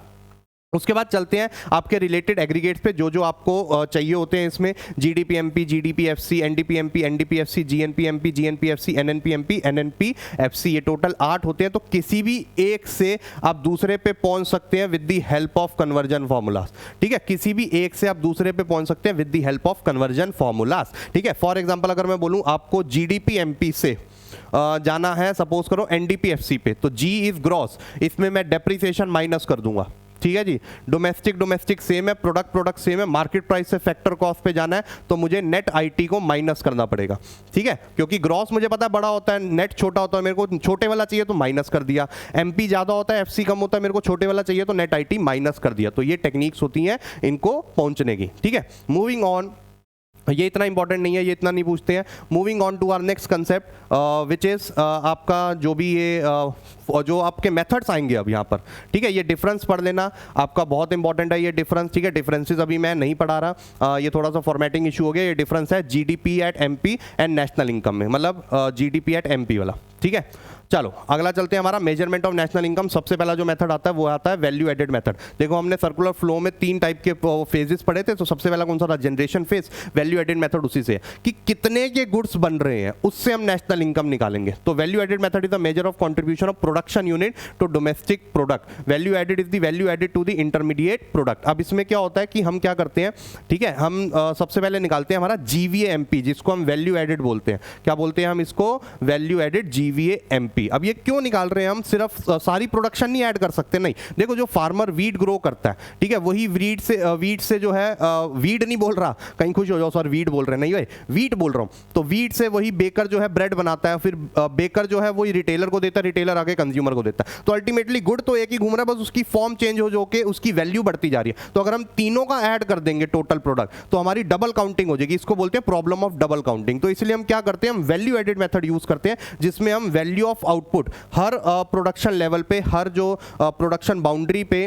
उसके बाद चलते हैं आपके रिलेटेड एग्रीगेट्स पे, जो जो आपको चाहिए होते हैं इसमें। जीडीपीएमपी, जीडीपीएफसी, एनडीपीएमपी, एनडीपीएफसी, जीएनपीएमपी, जीएनपीएफसी, एनएनपीएमपी, एनएनपीएफसी, ये टोटल 8 होते हैं। तो किसी भी एक से आप दूसरे पे पहुंच सकते हैं with the help of conversion formulas. ठीक है, किसी भी एक से आप दूसरे पे पहुंच सकते हैं with the help of conversion formulas. ठीक है, फॉर एग्जांपल अगर मैं बोलूं आपको जीडीपीएमपी से जाना है, सपोज करो एनडीपीएफसी पे, तो जी इज ग्रॉस, इसमें मैं डेप्रिसिएशन माइनस कर दूंगा। ठीक है जी, डोमेस्टिक सेम है, प्रोडक्ट सेम है, मार्केट प्राइस से फैक्टर कॉस्ट पे जाना है तो मुझे नेट आईटी को माइनस करना पड़ेगा। ठीक है, क्योंकि ग्रॉस मुझे पता है बड़ा होता है, नेट छोटा होता है, मेरे को छोटे वाला चाहिए तो माइनस कर दिया। एमपी ज्यादा होता है, एफसी कम होता है, मेरे को छोटे वाला चाहिए तो नेट आईटी माइनस कर दिया। तो ये टेक्निक्स होती हैं इनको पहुंचने की। ठीक है, मूविंग ऑन, ये इतना इंपॉर्टेंट नहीं है, ये इतना नहीं पूछते हैं। Moving on to our next concept which is आपका जो भी ये जो आपके मेथड्स आएंगे अब यहाँ पर। ठीक है, ये डिफरेंस पढ़ लेना आपका बहुत इंपॉर्टेंट है ये डिफरेंस। ठीक है, डिफरेंसेस अभी मैं नहीं पढ़ा रहा, ये थोड़ा सा फॉर्मेटिंग इशू हो गया। ये डिफरेंस है GDP at MP and national income में, मतलब जीडीपी एट एमपी वाला। ठीक है, चलो अगला चलते हैं। हमारा मेजरमेंट ऑफ नेशनल इनकम, सबसे पहला जो मेथड आता है वो आता है वैल्यू एडेड मेथड। देखो हमने सर्कुलर फ्लो में 3 टाइप के फेजेस पढ़े थे, तो सबसे पहला कौन सा था? Generation phase. Value added method उसी से है कि कितने के गुड्स बन रहे हैं उससे हम नेशनल इनकम निकालेंगे। तो value added method is the measure of contribution of production unit to domestic product. Value added is the value added to the intermediate product. अब इसमें क्या होता है कि हम क्या करते हैं, ठीक है, हम सबसे पहले निकालते हैं हमारा जीवीएएमपी, जिसको हम वैल्यू एडेड बोलते हैं। क्या बोलते हैं हम इसको? Value added GVAMP. अब ये क्यों निकाल रहे हैं हम? सिर्फ सारी प्रोडक्शन नहीं ऐड कर सकते, नहीं। देखो जो फार्मर वीट ग्रो करता है, ठीक है, वही वीट से जो है, वीट नहीं बोल रहा, कहीं खुश हो जाओ सर वीट बोल रहे हैं, नहीं भाई वीट बोल रहा हूं। तो वीट से वही बेकर जो है ब्रेड बनाता है, फिर बेकर जो है वही रिटेलर को देता है, रिटेलर आगे कंज्यूमर को देता है। तो अल्टीमेटली गुड तो एक ही घूम रहा है, बस उसकी फॉर्म चेंज हो के उसकी वैल्यू बढ़ती जा रही है। तो अगर हम तीनों का ऐड कर देंगे टोटल प्रोडक्ट तो हमारी डबल काउंटिंग हो जाएगी। इसको बोलते हैं प्रॉब्लम ऑफ डबल काउंटिंग। तो इसलिए हम क्या करते हैं, हम वैल्यू एडेड मेथड यूज करते हैं, जिसमें हम value of output her production level पे, हर जो प्रोडक्शन बाउंड्री पे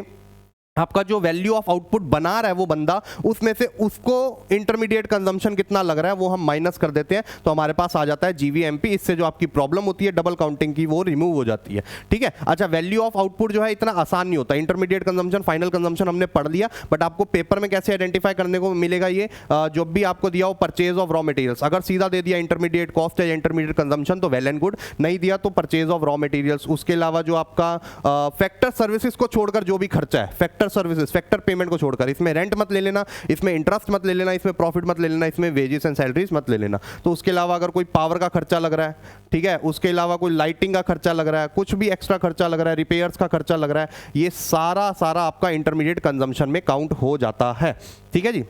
आपका जो वैल्यू ऑफ आउटपुट बना रहा है वो बंदा, उसमें से उसको इंटरमीडिएट कंजम्पशन कितना लग रहा है वो हम माइनस कर देते हैं, तो हमारे पास आ जाता है जीवीएमपी। इससे जो आपकी प्रॉब्लम होती है डबल काउंटिंग की वो रिमूव हो जाती है। ठीक है, अच्छा वैल्यू ऑफ आउटपुट जो है इतना आसान नहीं होता। इंटरमीडिएट कंजम्पशन, फाइनल कंजम्पशन हमने पढ़ लिया, बट आपको पेपर में कैसे आइडेंटिफाई करने को मिलेगा ये, जो भी आपको दिया हो परचेज ऑफ रॉ मटेरियल्स, अगर सीधा दे दिया इंटरमीडिएट कॉस्ट या इंटरमीडिएट कंजम्पशन तो वेल एंड गुड, नहीं दिया तो परचेज ऑफ रॉ मटेरियल्स। उसके अलावा जो आपका फैक्टर सर्विसेज को छोड़कर जो भी खर्चा है, फैक्टर सर्विसेज, फैक्टर पेमेंट को छोड़कर, इसमें रेंट मत ले लेना, इसमें इंटरेस्ट मत ले लेना, इसमें प्रॉफिट मत ले लेना, इसमें वेजेस एंड सैलरीज मत ले लेना। तो उसके अलावा अगर कोई पावर का खर्चा लग रहा है, ठीक है, उसके अलावा कोई लाइटिंग का खर्चा लग रहा है, कुछ भी एक्स्ट्रा खर्चा लग रहा है, रिपेयर्स का खर्चा लग रहा है, ये सारा आपका इंटरमीडिएट कंजम्पशन में काउंट हो जाता है। ठीक है जी।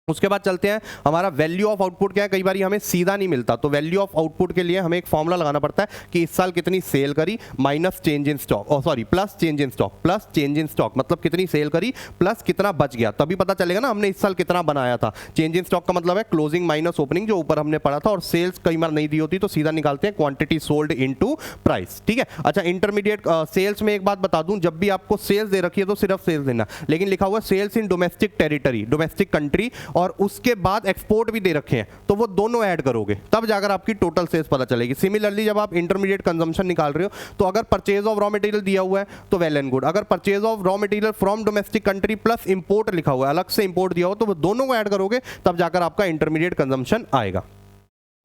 उसके बाद चलते हैं, हमारा वैल्यू ऑफ आउटपुट क्या है, कई बार हमें सीधा नहीं मिलता, तो वैल्यू ऑफ आउटपुट के लिए हमें एक फॉर्मूला लगाना पड़ता है कि इस साल कितनी सेल करी minus change in stock, sorry plus change in stock, plus change in stock मतलब कितनी सेल करी प्लस कितना बच गया, तभी पता चलेगा ना हमने इस साल कितना बनाया था। चेंज इन स्टॉक का मतलब है क्लोजिंग माइनस ओपनिंग, जो ऊपर हमने पढ़ा था, और सेल्स कई बार नहीं दी होती तो सीधा निकालते हैं क्वांटिटी सोल्ड इनटू प्राइस। ठीक है, अच्छा इंटरमीडिएट सेल्स में एक बात बता दूं, जब भी आपको सेल्स दे रखी है तो सिर्फ सेल्स देना, लेकिन लिखा हुआ sales in domestic territory, domestic country, और उसके बाद एक्सपोर्ट भी दे रखे हैं, तो वो दोनों ऐड करोगे तब जाकर आपकी टोटल सेल्स पता चलेगी। सिमिलरली जब आप इंटरमीडिएट कंजम्पशन निकाल रहे हो तो अगर परचेज ऑफ रॉ मटेरियल दिया हुआ है तो वेल एंड गुड, अगर purchase of raw material from domestic country plus import लिखा हुआ है, अलग से इंपोर्ट दिया हो, तो वो दोनों को ऐड करोगे तब जाकर आपका इंटरमीडिएट कंजम्पशन आएगा।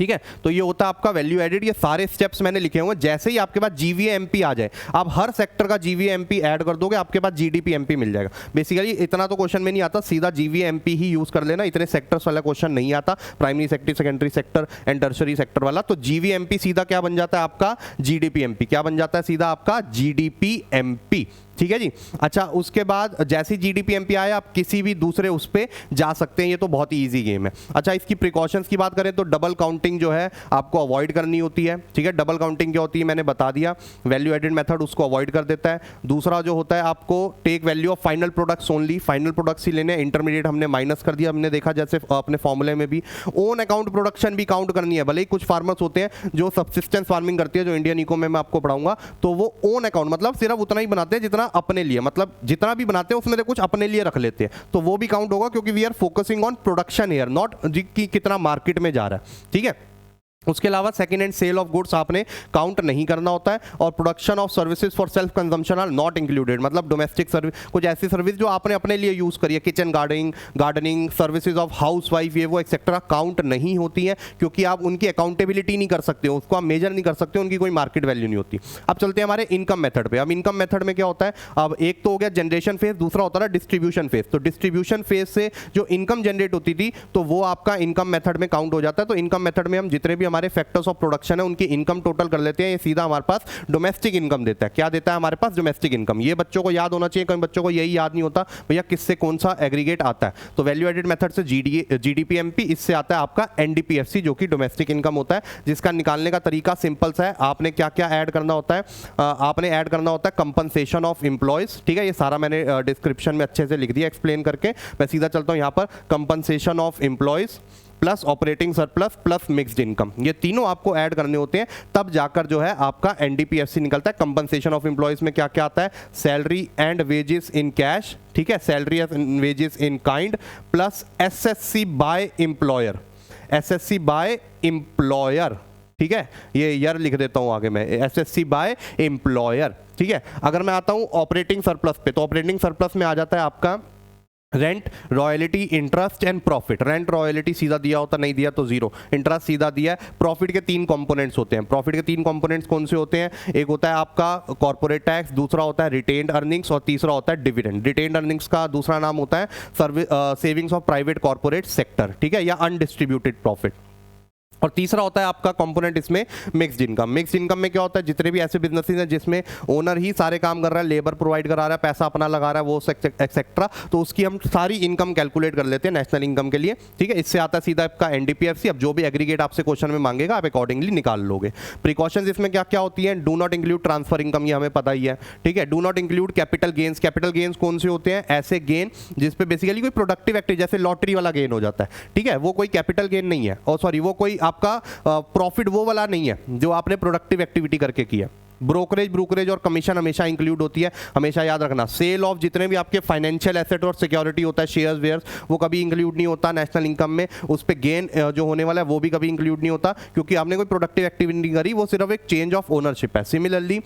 ठीक है, तो ये होता है आपका वैल्यू एडेड। ये सारे स्टेप्स मैंने लिखे हुए हैं, जैसे ही आपके पास जीवीएमपी आ जाए, आप हर सेक्टर का जीवीएमपी ऐड कर दोगे, आपके पास जीडीपीएमपी मिल जाएगा। बेसिकली इतना तो क्वेश्चन में नहीं आता, सीधा जीवीएमपी ही यूज कर लेना, इतने सेक्टर्स वाला क्वेश्चन नहीं आता, primary sector, secondary sector and tertiary sector वाला। तो जीवीएमपी सीधा क्या बन जाता है आपका जीडीपीएमपी, क्या बन जाता है सीधा आपका जीडीपीएमपी। ठीक है जी। अच्छा उसके बाद जैसे जीडीपीएमपी आया आप किसी भी दूसरे उस पे जा सकते हैं, ये तो बहुत ही इजी गेम है। अच्छा इसकी प्रिकॉशंस की बात करें तो डबल काउंटिंग जो है आपको अवॉइड करनी होती है। ठीक है, डबल काउंटिंग क्या होती है मैंने बता दिया, वैल्यू एडेड मेथड उसको अवॉइड कर देता है। दूसरा जो होता है आपको take value of final products only, final products ही लेने, इंटरमीडिएट हमने माइनस कर दिया, हमने देखा जैसे अपने फॉर्मूले में भी। ओन अकाउंट प्रोडक्शन भी काउंट करनी है, भले ही कुछ फार्मर्स होते हैं जो सब्सिस्टेंस फार्मिंग करती है, जो इंडियन इको में मैं आपको पढ़ाऊंगा, तो वो ओन अकाउंट मतलब सिर्फ उतना ही बनाते हैं जितना अपने लिए, मतलब जितना भी बनाते हैं उसमें से कुछ अपने लिए रख लेते हैं, तो वो भी काउंट होगा, क्योंकि we are focusing on production here, not कि कितना मार्केट में जा रहा है। ठीक है, उसके अलावा second hand sale of goods आपने काउंट नहीं करना होता है, और production of services for self consumption are not included, मतलब डोमेस्टिक सर्विस, कुछ ऐसी सर्विस जो आपने अपने लिए यूज करी है, kitchen gardening services of house wife, ये वो एक्सेट्रा काउंट नहीं होती है, क्योंकि आप उनकी अकाउंटेबिलिटी नहीं कर सकते हो, उसको आप मेजर नहीं कर सकते, उनकी कोई मार्केट वैल्यू नहीं होती। अब चलते हैं हमारे इनकम मेथड पे। अब इनकम मेथड में क्या होता है, अब एक तो हो गया जनरेशन फेज, दूसरा होता है डिस्ट्रीब्यूशन फेज। तो डिस्ट्रीब्यूशन फेज से जो इनकम जनरेट होती थी तो वो आपका इनकम मेथड में काउंट हो जाता है। तो इनकम मेथड में हम जितने भी हमारे फैक्टर्स ऑफ प्रोडक्शन है उनकी इनकम टोटल कर लेते हैं, ये सीधा हमारे पास डोमेस्टिक इनकम देता है। क्या देता है हमारे पास, डोमेस्टिक इनकम। ये बच्चों को याद होना चाहिए, कई बच्चों को यही याद नहीं होता भैया किससे कौन सा एग्रीगेट आता है। तो वैल्यू एडेड मेथड से जीडीपीएमपी, इससे आता है आपका एनडीपीएफसी जो कि डोमेस्टिक इनकम होता है, जिसका निकालने का तरीका सिंपल सा है। आपने क्या क्या ऐड करना होता है, आपने ऐड करना होता है कंपनसेशन ऑफ एम्प्लॉयज। ठीक है, ये सारा मैंने डिस्क्रिप्शन में अच्छे से लिख दिया एक्सप्लेन करके। मैं सीधा चलता हूं यहाँ पर, compensation of employees plus operating surplus plus mixed income, ये तीनों आपको ऐड करने होते हैं, तब जाकर जो है आपका एनडीपीएफसी निकलता है। कंपनसेशन ऑफ एम्प्लॉयज में क्या क्या आता है, salary and wages in cash, ठीक है, salary and wages in kind, plus SSC by employer, SSC by employer. ठीक है, ये ईयर लिख देता हूं आगे मैं, एसएससी बाय एम्प्लॉयर। ठीक है, अगर मैं आता हूं ऑपरेटिंग सरप्लस पे, तो ऑपरेटिंग सरप्लस में आ जाता है आपका rent, royalty, interest and profit. Rent royalty सीधा दिया होता, नहीं दिया तो जीरो, इंटरेस्ट सीधा दिया है। प्रॉफिट के तीन कंपोनेंट्स होते हैं। प्रॉफिट के तीन कंपोनेंट्स कौन से होते हैं, एक होता है आपका कॉर्पोरेट टैक्स, दूसरा होता है रिटेन्ड अर्निंग्स, और तीसरा होता है डिविडेंड। रिटेन्ड अर्निंग्स का दूसरा नाम होता है savings of private corporate sector, ठीक है, या अनडिस्ट्रीब्यूटेड प्रॉफिट। और तीसरा होता है आपका कंपोनेंट इसमें मिक्स्ड इनकम। मिक्स्ड इनकम में क्या होता है, जितने भी ऐसे बिजनेसेस हैं जिसमें ओनर ही सारे काम कर रहा है, लेबर प्रोवाइड करा रहा है, पैसा अपना लगा रहा है, वो एक्सेट्रा, तो उसकी हम सारी इनकम कैलकुलेट कर लेते हैं नेशनल इनकम के लिए। ठीक है, इससे आता है सीधा आपका एनडीपीएफसी। अब जो भी एग्रीगेट आपसे क्वेश्चन में मांगेगा आप अकॉर्डिंगली निकाल लोगे। प्रिकॉशंस इसमें क्या क्या होती हैं, do not include transfer income, ये हमें पता ही है। ठीक है, do not include capital gains. Capital gains कौन से होते हैं, ऐसे गेन जिसपे बेसिकली कोई प्रोडक्टिव एक्टिविटी, जैसे लॉटरी वाला गेन हो जाता है। ठीक है, वो कोई कैपिटल गेन नहीं है, और सॉरी वो कोई आपका प्रॉफिट वो वाला नहीं है जो आपने प्रोडक्टिव एक्टिविटी करके किया। ब्रोकरेज और कमीशन हमेशा इंक्लूड होती है, हमेशा याद रखना। सेल ऑफ जितने भी आपके फाइनेंशियल एसेट और सिक्योरिटी होता है, शेयर्स वेयर्स, वो कभी इंक्लूड नहीं होता नेशनल इनकम में। उस पर गेन जो होने वाला है वो भी कभी इंक्लूड नहीं होता, क्योंकि आपने कोई प्रोडक्टिव एक्टिविटी नहीं करी, वो सिर्फ एक चेंज ऑफ ओनरशिप है। सिमिलरली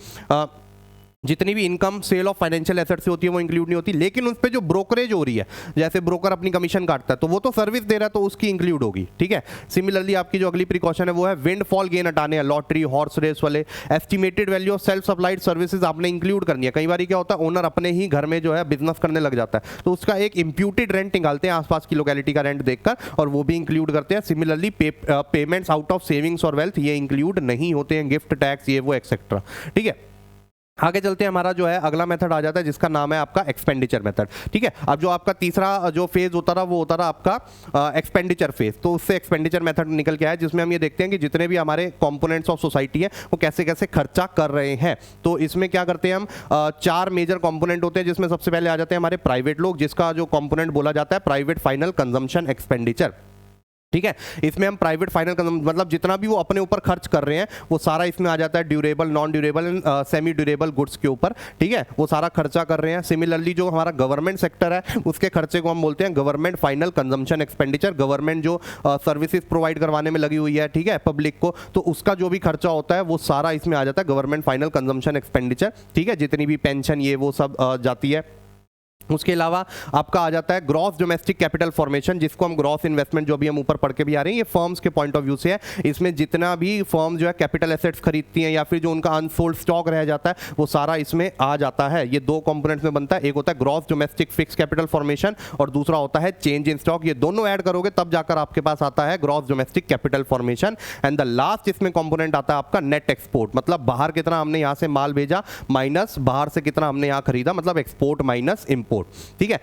जितनी भी income sale of financial asset से होती है वो इंक्लूड नहीं होती, लेकिन उस पर जो ब्रोकरेज हो रही है, जैसे ब्रोकर अपनी कमीशन काटता है तो वो तो सर्विस दे रहा है तो उसकी इंक्लूड होगी, ठीक है। सिमिलरली आपकी जो अगली प्रिकॉशन है वो है विंड फॉल गेन हटाने हैं, लॉटरी, हॉर्स रेस वाले। Estimated value of self supplied services आपने इंक्लूड करनी है। कई बार क्या होता है, ओनर अपने ही घर में जो है बिजनेस करने लग जाता है तो उसका एक इंप्यूटेड रेंट निकालते हैं आसपास की लोकेलिटी का रेंट देखकर, और वो भी इंक्लूड करते हैं। Similarly payments out of savings और वेल्थ, ये इंक्लूड नहीं होते हैं, गिफ्ट टैक्स ये वो एक्सेट्रा, ठीक है। आगे चलते हैं, हमारा जो है अगला मेथड आ जाता है जिसका नाम है आपका एक्सपेंडिचर मेथड, ठीक है। अब जो आपका तीसरा जो फेज होता रहा वो होता रहा आपका एक्सपेंडिचर फेज। तो उससे एक्सपेंडिचर मेथड निकल के आया जिसमें हम ये देखते हैं कि जितने भी हमारे कंपोनेंट्स ऑफ सोसाइटी है वो कैसे कैसे खर्चा कर रहे हैं। तो इसमें क्या करते हैं हम, 4 मेजर कंपोनेंट होते हैं, जिसमें सबसे पहले आ जाते हैं हमारे प्राइवेट लोग, जिसका जो कंपोनेंट बोला जाता है प्राइवेट फाइनल कंजम्पशन एक्सपेंडिचर, ठीक है। इसमें हम प्राइवेट फाइनल मतलब जितना भी वो अपने ऊपर खर्च कर रहे हैं वो सारा इसमें आ जाता है, durable, non durable and semi durable goods के ऊपर, ठीक है, वो सारा खर्चा कर रहे हैं। सिमिलरली जो हमारा गवर्नमेंट सेक्टर है उसके खर्चे को हम बोलते हैं government final consumption expenditure. Government जो सर्विसेज प्रोवाइड करवाने में लगी हुई है, ठीक है, पब्लिक को, तो उसका जो भी खर्चा होता है वो सारा इसमें आ जाता है गवर्नमेंट फाइनल कंजम्पशन एक्सपेंडिचर, ठीक है। जितनी भी पेंशन ये वो सब जाती है। उसके अलावा आपका आ जाता है ग्रॉस डोमेस्टिक कैपिटल फॉर्मेशन, जिसको हम ग्रॉस इन्वेस्टमेंट जो भी हम ऊपर पढ़ के भी आ रहे हैं, ये फर्म्स के पॉइंट ऑफ व्यू से है। इसमें जितना भी फर्म जो है कैपिटल एसेट्स खरीदती हैं या फिर जो उनका अनसोल्ड स्टॉक रह जाता है वो सारा इसमें आ जाता है। ये 2 कंपोनेंट्स में बनता है, एक होता है gross domestic fix capital formation और दूसरा होता है चेंज इन स्टॉक। ये दोनों ऐड करोगे तब जाकर आपके पास आता है gross domestic capital formation. And the last इसमें कंपोनेंट आता है आपका नेट एक्सपोर्ट, मतलब बाहर कितना हमने यहाँ से माल भेजा माइनस बाहर से कितना हमने यहाँ खरीदा, मतलब एक्सपोर्ट माइनस इंपोर्ट, ठीक है।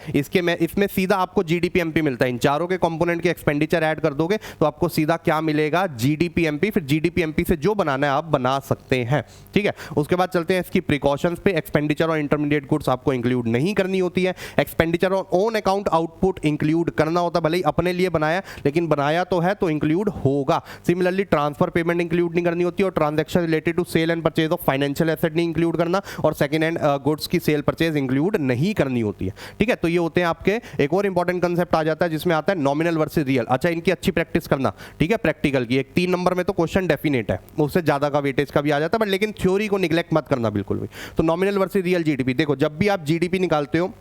इसमें सीधा आपको जीडीपीएमपी मिलता है। इन चारों के कंपोनेंट के एक्सपेंडिचर ऐड कर दोगे तो आपको सीधा क्या मिलेगा, जीडीपीएमपी। फिर जीडीपीएमपी से जो बनाना है आप बना सकते हैं, ठीक है। उसके बाद चलते हैं इसकी प्रिकॉशंस पे। एक्सपेंडिचर और इंटरमीडिएट गुड्स आपको इंक्लूड नहीं करनी होती है। एक्सपेंडिचर और ओन अकाउंट आउटपुट इंक्लूड करना होता है, भले ही अपने लिए बनाया लेकिन बनाया तो है तो इंक्लूड होगा। सिमिलरली ट्रांसफर पेमेंट इंक्लूड नहीं करनी होती और transaction related to sale and purchase of financial asset नहीं इंक्लूड करना, और सेकंड हैंड गुड्स की सेल परचेज इंक्लूड नहीं करनी होती है, ठीक है। तो ये होते हैं आपके। एक और इंपॉर्टेंट कंसेप्ट आ जाता है जिसमें आता है नॉमिनल वर्सेस रियल। अच्छा, इनकी अच्छी प्रैक्टिस करना, ठीक है, प्रैक्टिकल की। एक 3 नंबर में तो क्वेश्चन डेफिनेट है, उससे ज्यादा का वेटेज का भी आ जाता है, बट लेकिन थ्योरी को निगलेक्ट मत करना बिल्कुल भी। तो नॉमिनल वर्सेस रियल जीडीपी, देखो जब भी आप जीडीपी निकालते हो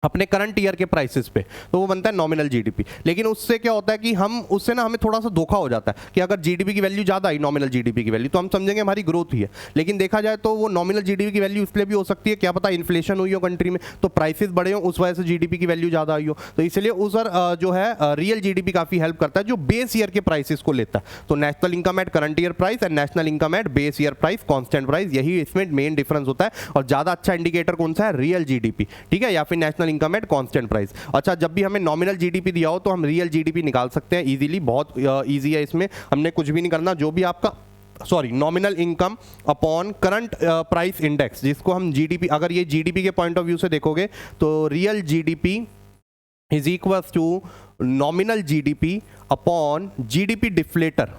अपने करंट ईयर के प्राइसेस पे तो वो बनता है नॉमिनल जीडीपी। लेकिन उससे क्या होता है कि उससे ना हमें थोड़ा सा धोखा हो जाता है कि अगर जीडीपी की वैल्यू ज़्यादा आई, नॉमिनल जीडीपी की वैल्यू, तो हम समझेंगे हमारी ग्रोथ हुई है। लेकिन देखा जाए तो वो नॉमिनल जीडीपी की वैल्यू इसलिए भी हो सकती है, क्या पता इन्फ्लेशन हुई हो कंट्री में तो प्राइसेस बढ़े हो, उस वजह से जीडीपी की वैल्यू ज़्यादा आई हो। तो इसलिए उस जो है रियल जीडीपी काफ़ी हेल्प करता है जो बेस ईयर के प्राइसेस को लेता है। तो national income at current year price and national income eight base year price constant price, यही इसमें मेन डिफरेंस होता है। और ज़्यादा अच्छा इंडिकेटर कौन सा है, रियल जीडीपी, ठीक है, या फिर national income at constant price. अच्छा, जब भी हमें नॉमिनल जीडीपी दिया हो तो हम रियल जीडीपी निकाल सकते हैं इजीली, बहुत इजी है। इसमें हमने कुछ भी नहीं करना, जो भी आपका nominal income upon current price index, जिसको हम जीडीपी, अगर ये जीडीपी के पॉइंट ऑफ व्यू से देखोगे तो real GDP is equal to nominal GDP upon GDP deflator,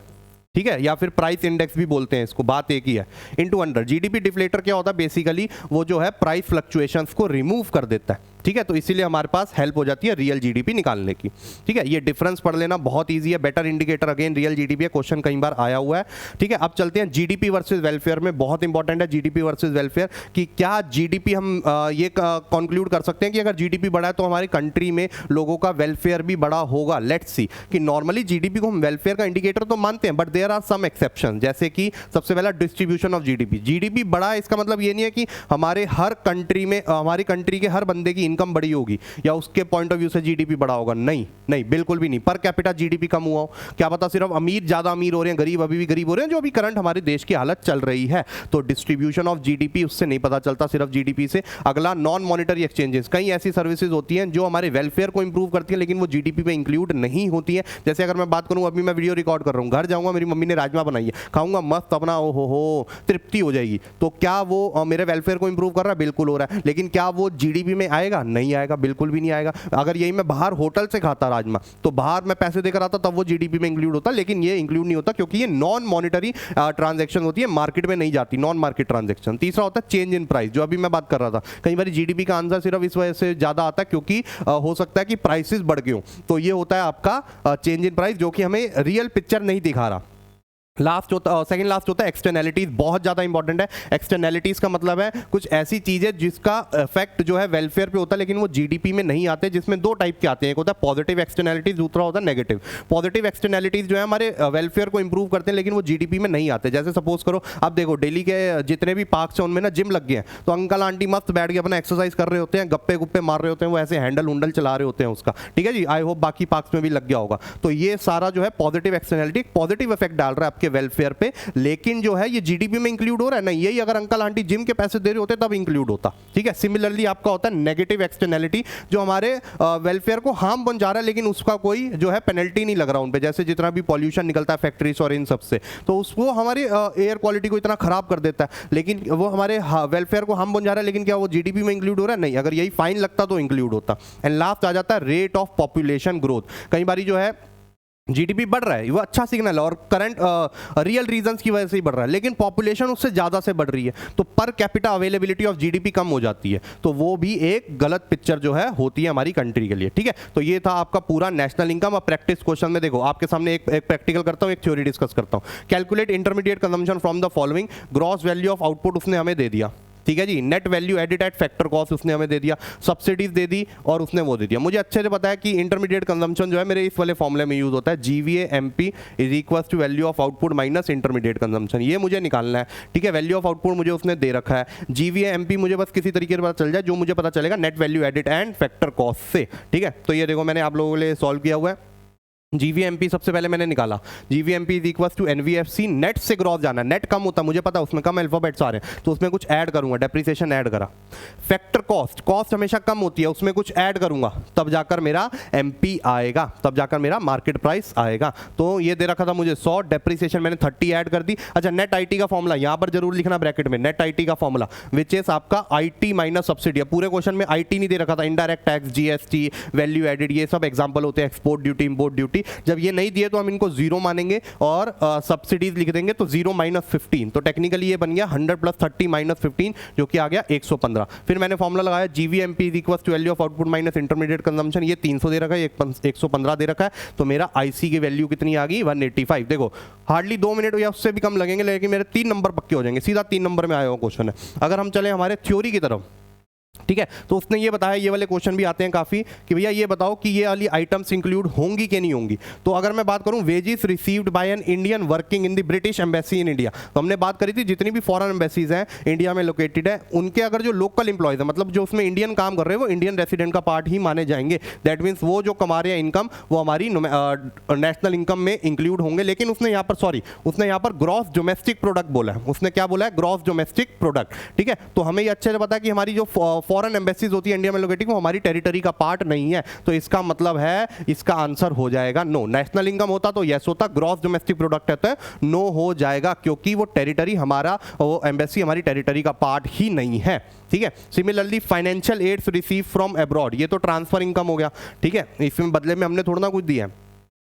ठीक है, या फिर प्राइस इंडेक्स भी बोलते हैं इसको, बात एक ही है, इनटू 100। जीडीपी डिफ्लेटर क्या होता है, बेसिकली वो जो है प्राइस फ्लक्चुएशंस को रिमूव कर देता है, ठीक है। तो इसीलिए हमारे पास हेल्प हो जाती है रियल जीडीपी निकालने की, ठीक है। ये डिफरेंस पढ़ लेना बहुत इजी है। Better indicator again real GDP है, क्वेश्चन कई बार आया हुआ है, ठीक है। अब चलते हैं जीडीपी वर्सेस वेलफेयर में। बहुत इंपॉर्टेंट है जीडीपी वर्सेस वेलफेयर कि क्या जीडीपी हम ये कंक्लूड कर सकते हैं कि अगर जीडीपी बढ़ा है तो हमारी कंट्री में लोगों का वेलफेयर भी बड़ा होगा। लेट्स सी कि नॉर्मली जीडीपी को हम वेलफेयर का इंडिकेटर तो मानते हैं, but there are some exception, जैसे कि सबसे पहला डिस्ट्रीब्यूशन ऑफ जीडीपी। जीडीपी बढ़ा है इसका मतलब ये नहीं है कि हमारे हर कंट्री में हमारी कंट्री के हर बंदे की इनकम बड़ी होगी या उसके पॉइंट ऑफ व्यू से जीडीपी बढ़ा होगा, नहीं नहीं, बिल्कुल भी नहीं। पर कैपिटा जीडीपी कम हुआ हो, क्या पता सिर्फ अमीर ज्यादा अमीर हो रहे हैं, गरीब अभी भी गरीब हो रहे हैं, जो अभी करंट हमारे देश की हालत चल रही है। तो डिस्ट्रीब्यूशन ऑफ जीडीपी उससे नहीं पता चलता, सिर्फ जीडीपी से। अगला नॉन मॉनिटरी एक्सचेंजेस, कई ऐसी सर्विसेज होती हैं जो हमारे वेलफेयर को इंप्रूव करती है लेकिन वो जीडीपी में इंक्लूड नहीं होती है। जैसे अगर मैं बात करूं, अभी मैं वीडियो रिकॉर्ड कर रहा हूं, घर जाऊंगा, मेरी मम्मी ने राजमा बनाई है, खाऊंगा मस्त अपना, ओ हो तृप्ति हो जाएगी, तो क्या वो मेरे वेलफेयर को इंप्रूव कर रहा है, बिल्कुल हो रहा है। लेकिन क्या वो जीडीपी में आएगा, आएगा? नहीं आएगा, बिल्कुल भी नहीं आएगा। अगर यही मैं बाहर होटल से खाता राजमा तो बाहर मैं पैसे देकर आता तब वो जीडीपी में इंक्लूड होता, लेकिन ये इंक्लूड नहीं होता क्योंकि ये नॉन मॉनिटरी ट्रांजैक्शन होती है, मार्केट में नहीं जाती, नॉन मार्केट ट्रांजैक्शन। तीसरा होता है चेंज इन प्राइस, जो अभी मैं बात कर रहा था। कई बार जीडीपी का आंसर सिर्फ इस वजह से ज्यादा आता है क्योंकि हो सकता है कि प्राइसेस बढ़ गए हो, तो ये होता है आपका चेंज इन प्राइस, जो कि हमें रियल पिक्चर नहीं दिखा रहा। लास्ट होता सेकंड लास्ट होता है एक्सटर्नैलिटीज, बहुत ज़्यादा इंपॉर्टेंट है। एक्सटर्नैलिटीज का मतलब है कुछ ऐसी चीज़ें जिसका इफेक्ट जो है वेलफेयर पे होता है लेकिन वो जीडीपी में नहीं आते, जिसमें दो टाइप के आते हैं, एक होता है पॉजिटिव एक्सटर्नैलिटीज, दूसरा होता है नेगेटिव। पॉजिटिव एक्सटर्नैलिटीज जो है हमारे वेलफेयर को इंप्रूव करते हैं लेकिन वो जीडीपी में नहीं आते। जैसे सपोज करो अब देखो दिल्ली के जितने भी पार्क्स हैं उनमें ना जिम लग गए हैं, तो अंकल आंटी मस्त बैठ के अपना एक्सरसाइज कर रहे होते हैं, गप्पे गुप्पे मार रहे होते हैं, वो ऐसे हैंडल उंडल चला रहे होते हैं उसका, ठीक है जी। आई होप बाकी पार्क्स में भी लग गया होगा। तो ये सारा जो है पॉजिटिव एक्सटर्नैलिटी पॉजिटिव इफेक्ट डाल रहा है आपके वेलफेयर पे, लेकिन जो है ये जीडीपी में इंक्लूड हो रहा है नहीं। यही अगर अंकल आंटी जिम के पैसे दे रहे होते तब इंक्लूड होता, ठीक है। सिमिलरली आपका होता है नेगेटिव एक्सटर्नैलिटी, जो हमारे वेलफेयर को हार्म पहुंचा रहा है लेकिन उसका कोई जो है पेनल्टी नहीं लग रहा उन पे। जैसे जितना भी पॉल्यूशन निकलता है फैक्ट्रीज और इन सब से, तो उसको हमारी एयर क्वालिटी को इतना खराब कर देता है, लेकिन वो हमारे वेलफेयर को हार्म पहुंचा रहा है, लेकिन क्या वो जीडीपी में इंक्लूड हो रहा है? नहीं। अगर यही फाइन लगता तो इंक्लूड होता। एंड लास्ट आ जाता है रेट ऑफ पॉपुलेशन ग्रोथ। कई बारी जो है जीडीपी बढ़ रहा है, वो अच्छा सिग्नल है और करंट रियल रीजंस की वजह से ही बढ़ रहा है, लेकिन पॉपुलेशन उससे ज़्यादा से बढ़ रही है तो per capita availability of GDP कम हो जाती है, तो वो भी एक गलत पिक्चर जो है होती है हमारी कंट्री के लिए, ठीक है। तो ये था आपका पूरा नेशनल इनकम। अब प्रैक्टिस क्वेश्चन में देखो आपके सामने एक प्रैक्टिकल करता हूँ, एक थ्योरी डिस्कस करता हूँ। Calculate intermediate consumption from the following. Gross value of output उसने हमें दे दिया, ठीक है जी। Net value added at factor cost उसने हमें दे दिया, सब्सिडीज दे दी और उसने वो दे दिया। मुझे अच्छे से पता है कि इंटरमीडिएट कंजम्पशन जो है मेरे इस वाले फॉर्मूले में यूज होता है, GVA MP is equal to value of output minus intermediate consumption. ये मुझे निकालना है, ठीक है। वैल्यू ऑफ आउटपुट मुझे उसने दे रखा है, जीवीए एमपी मुझे बस किसी तरीके से पता चल जाए, जो मुझे पता चलेगा net value edit and factor cost से, ठीक है। तो ये देखो मैंने आप लोगों के लिए सॉल्व किया हुआ है। जीवीएमपी सबसे पहले मैंने निकाला, GVMP is equal to NVFC. Net से ग्रॉस जाना, नेट कम होता मुझे पता, उसमें कम अल्फाबेट्स आ रहे हैं तो उसमें कुछ ऐड करूंगा, डेप्रिसिएशन ऐड करा। फैक्टर कॉस्ट, कॉस्ट हमेशा कम होती है, उसमें कुछ ऐड करूंगा, तब जाकर मेरा एमपी आएगा, तब जाकर मेरा मार्केट प्राइस आएगा। तो ये दे रखा था मुझे 100, डेप्रिसिएशन मैंने 30 ऐड कर दी। अच्छा, नेट आईटी का फॉर्मूला यहां पर जरूर लिखना ब्रैकेट में, नेट आईटी का फॉर्मूला विच इज आपका आईटी माइनस सब्सिडी। पूरे क्वेश्चन में आईटी नहीं दे रखा था, indirect tax, GST, value added, ये सब एग्जांपल होते हैं, एक्सपोर्ट ड्यूटी, इंपोर्ट ड्यूटी। जब ये नहीं तो हम इनको जीरो मानेंगे और सब्सिडीज लिख देंगे, तो 0 माइनस 15, तो टेक्निकली ये बन गया 100 प्लस 30 माइनस 15 जो कि आ गया 115। फिर मैंने फॉर्मूला लगाया GVMP is equal to value of output minus intermediate consumption, ये 300 दे रखा है, 115 दे रखा है, तो मेरा आईसी की वैल्यू कितनी आ गई 185। देखो हार्डली 2 मिनट या उससे भी कम लगेंगे, लेकिन मेरे 3 नंबर पक्के हो जाएंगे, सीधा 3 नंबर में आया हुआ क्वेश्चन है। अगर हम चले हमारे थ्योरी की तरफ, ठीक है, तो उसने ये बताया, ये वाले क्वेश्चन भी आते हैं काफी कि भैया ये बताओ कि ये वाली आइटम्स इंक्लूड होंगी कि नहीं होंगी। तो अगर मैं बात करूं wages received by an Indian working in the British embassy in India, तो हमने बात करी थी जितनी भी फॉरेन एम्बेसीज हैं इंडिया में लोकेटेड है, उनके अगर जो लोकल एम्प्लॉयज है, मतलब जो उसमें इंडियन काम कर रहे हैं, वो इंडियन रेसिडेंट का पार्ट ही माने जाएंगे। दैट मीन्स वो जो कमा रहे हैं इनकम, वो हमारी नेशनल इनकम में इंक्लूड होंगे। लेकिन उसने यहाँ पर उसने यहाँ पर ग्रॉस डोमेस्टिक प्रोडक्ट बोला है, उसने क्या बोला है, ग्रॉस डोमेस्टिक प्रोडक्ट, ठीक है। तो हमें ये अच्छे से पता है कि हमारी जो फॉरेन एम्बेसीज होती है इंडिया में लोकेटेड, वो हमारी टेरिटरी का पार्ट नहीं है, तो इसका मतलब है इसका आंसर हो जाएगा नो। नेशनल इनकम होता तो यस होता, ग्रॉस डोमेस्टिक प्रोडक्ट है तो नो हो जाएगा, क्योंकि वो टेरिटरी हमारा, वो एम्बेसी हमारी टेरिटरी का पार्ट ही नहीं है, ठीक है। Similarly financial aids receive from abroad, ये तो ट्रांसफर इनकम हो गया, ठीक है, इसमें बदले में हमने थोड़ा ना कुछ दिया है।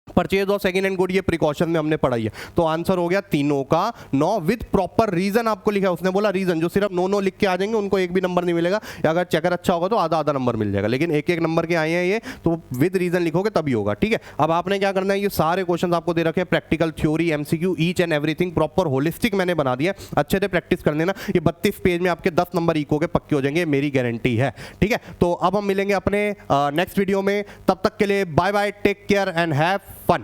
Purchase of second hand good, ये प्रिकॉशन में हमने पढ़ाई है, तो आंसर हो गया तीनों का 9 विद प्रॉपर रीजन आपको लिखा है। उसने बोला रीजन, जो सिर्फ 9 लिख के आ जाएंगे उनको एक भी नंबर नहीं मिलेगा, या अगर चेकर अच्छा होगा तो आधा आधा नंबर मिल जाएगा, लेकिन एक एक नंबर के आए हैं ये, तो विद रीजन लिखोगे तभी होगा, ठीक है। अब आपने क्या करना है, ये सारे क्वेश्चन आपको दे रखे हैं, practical, theory, MCQ, each and everything proper holistic मैंने बना दिया, अच्छे से प्रैक्टिस कर लेना। ये 32 पेज में आपके 10 नंबर इको के पक्के हो जाएंगे, मेरी गारंटी है, ठीक है। तो अब हम मिलेंगे अपने नेक्स्ट वीडियो में, तब तक के लिए bye bye, take care and have fun.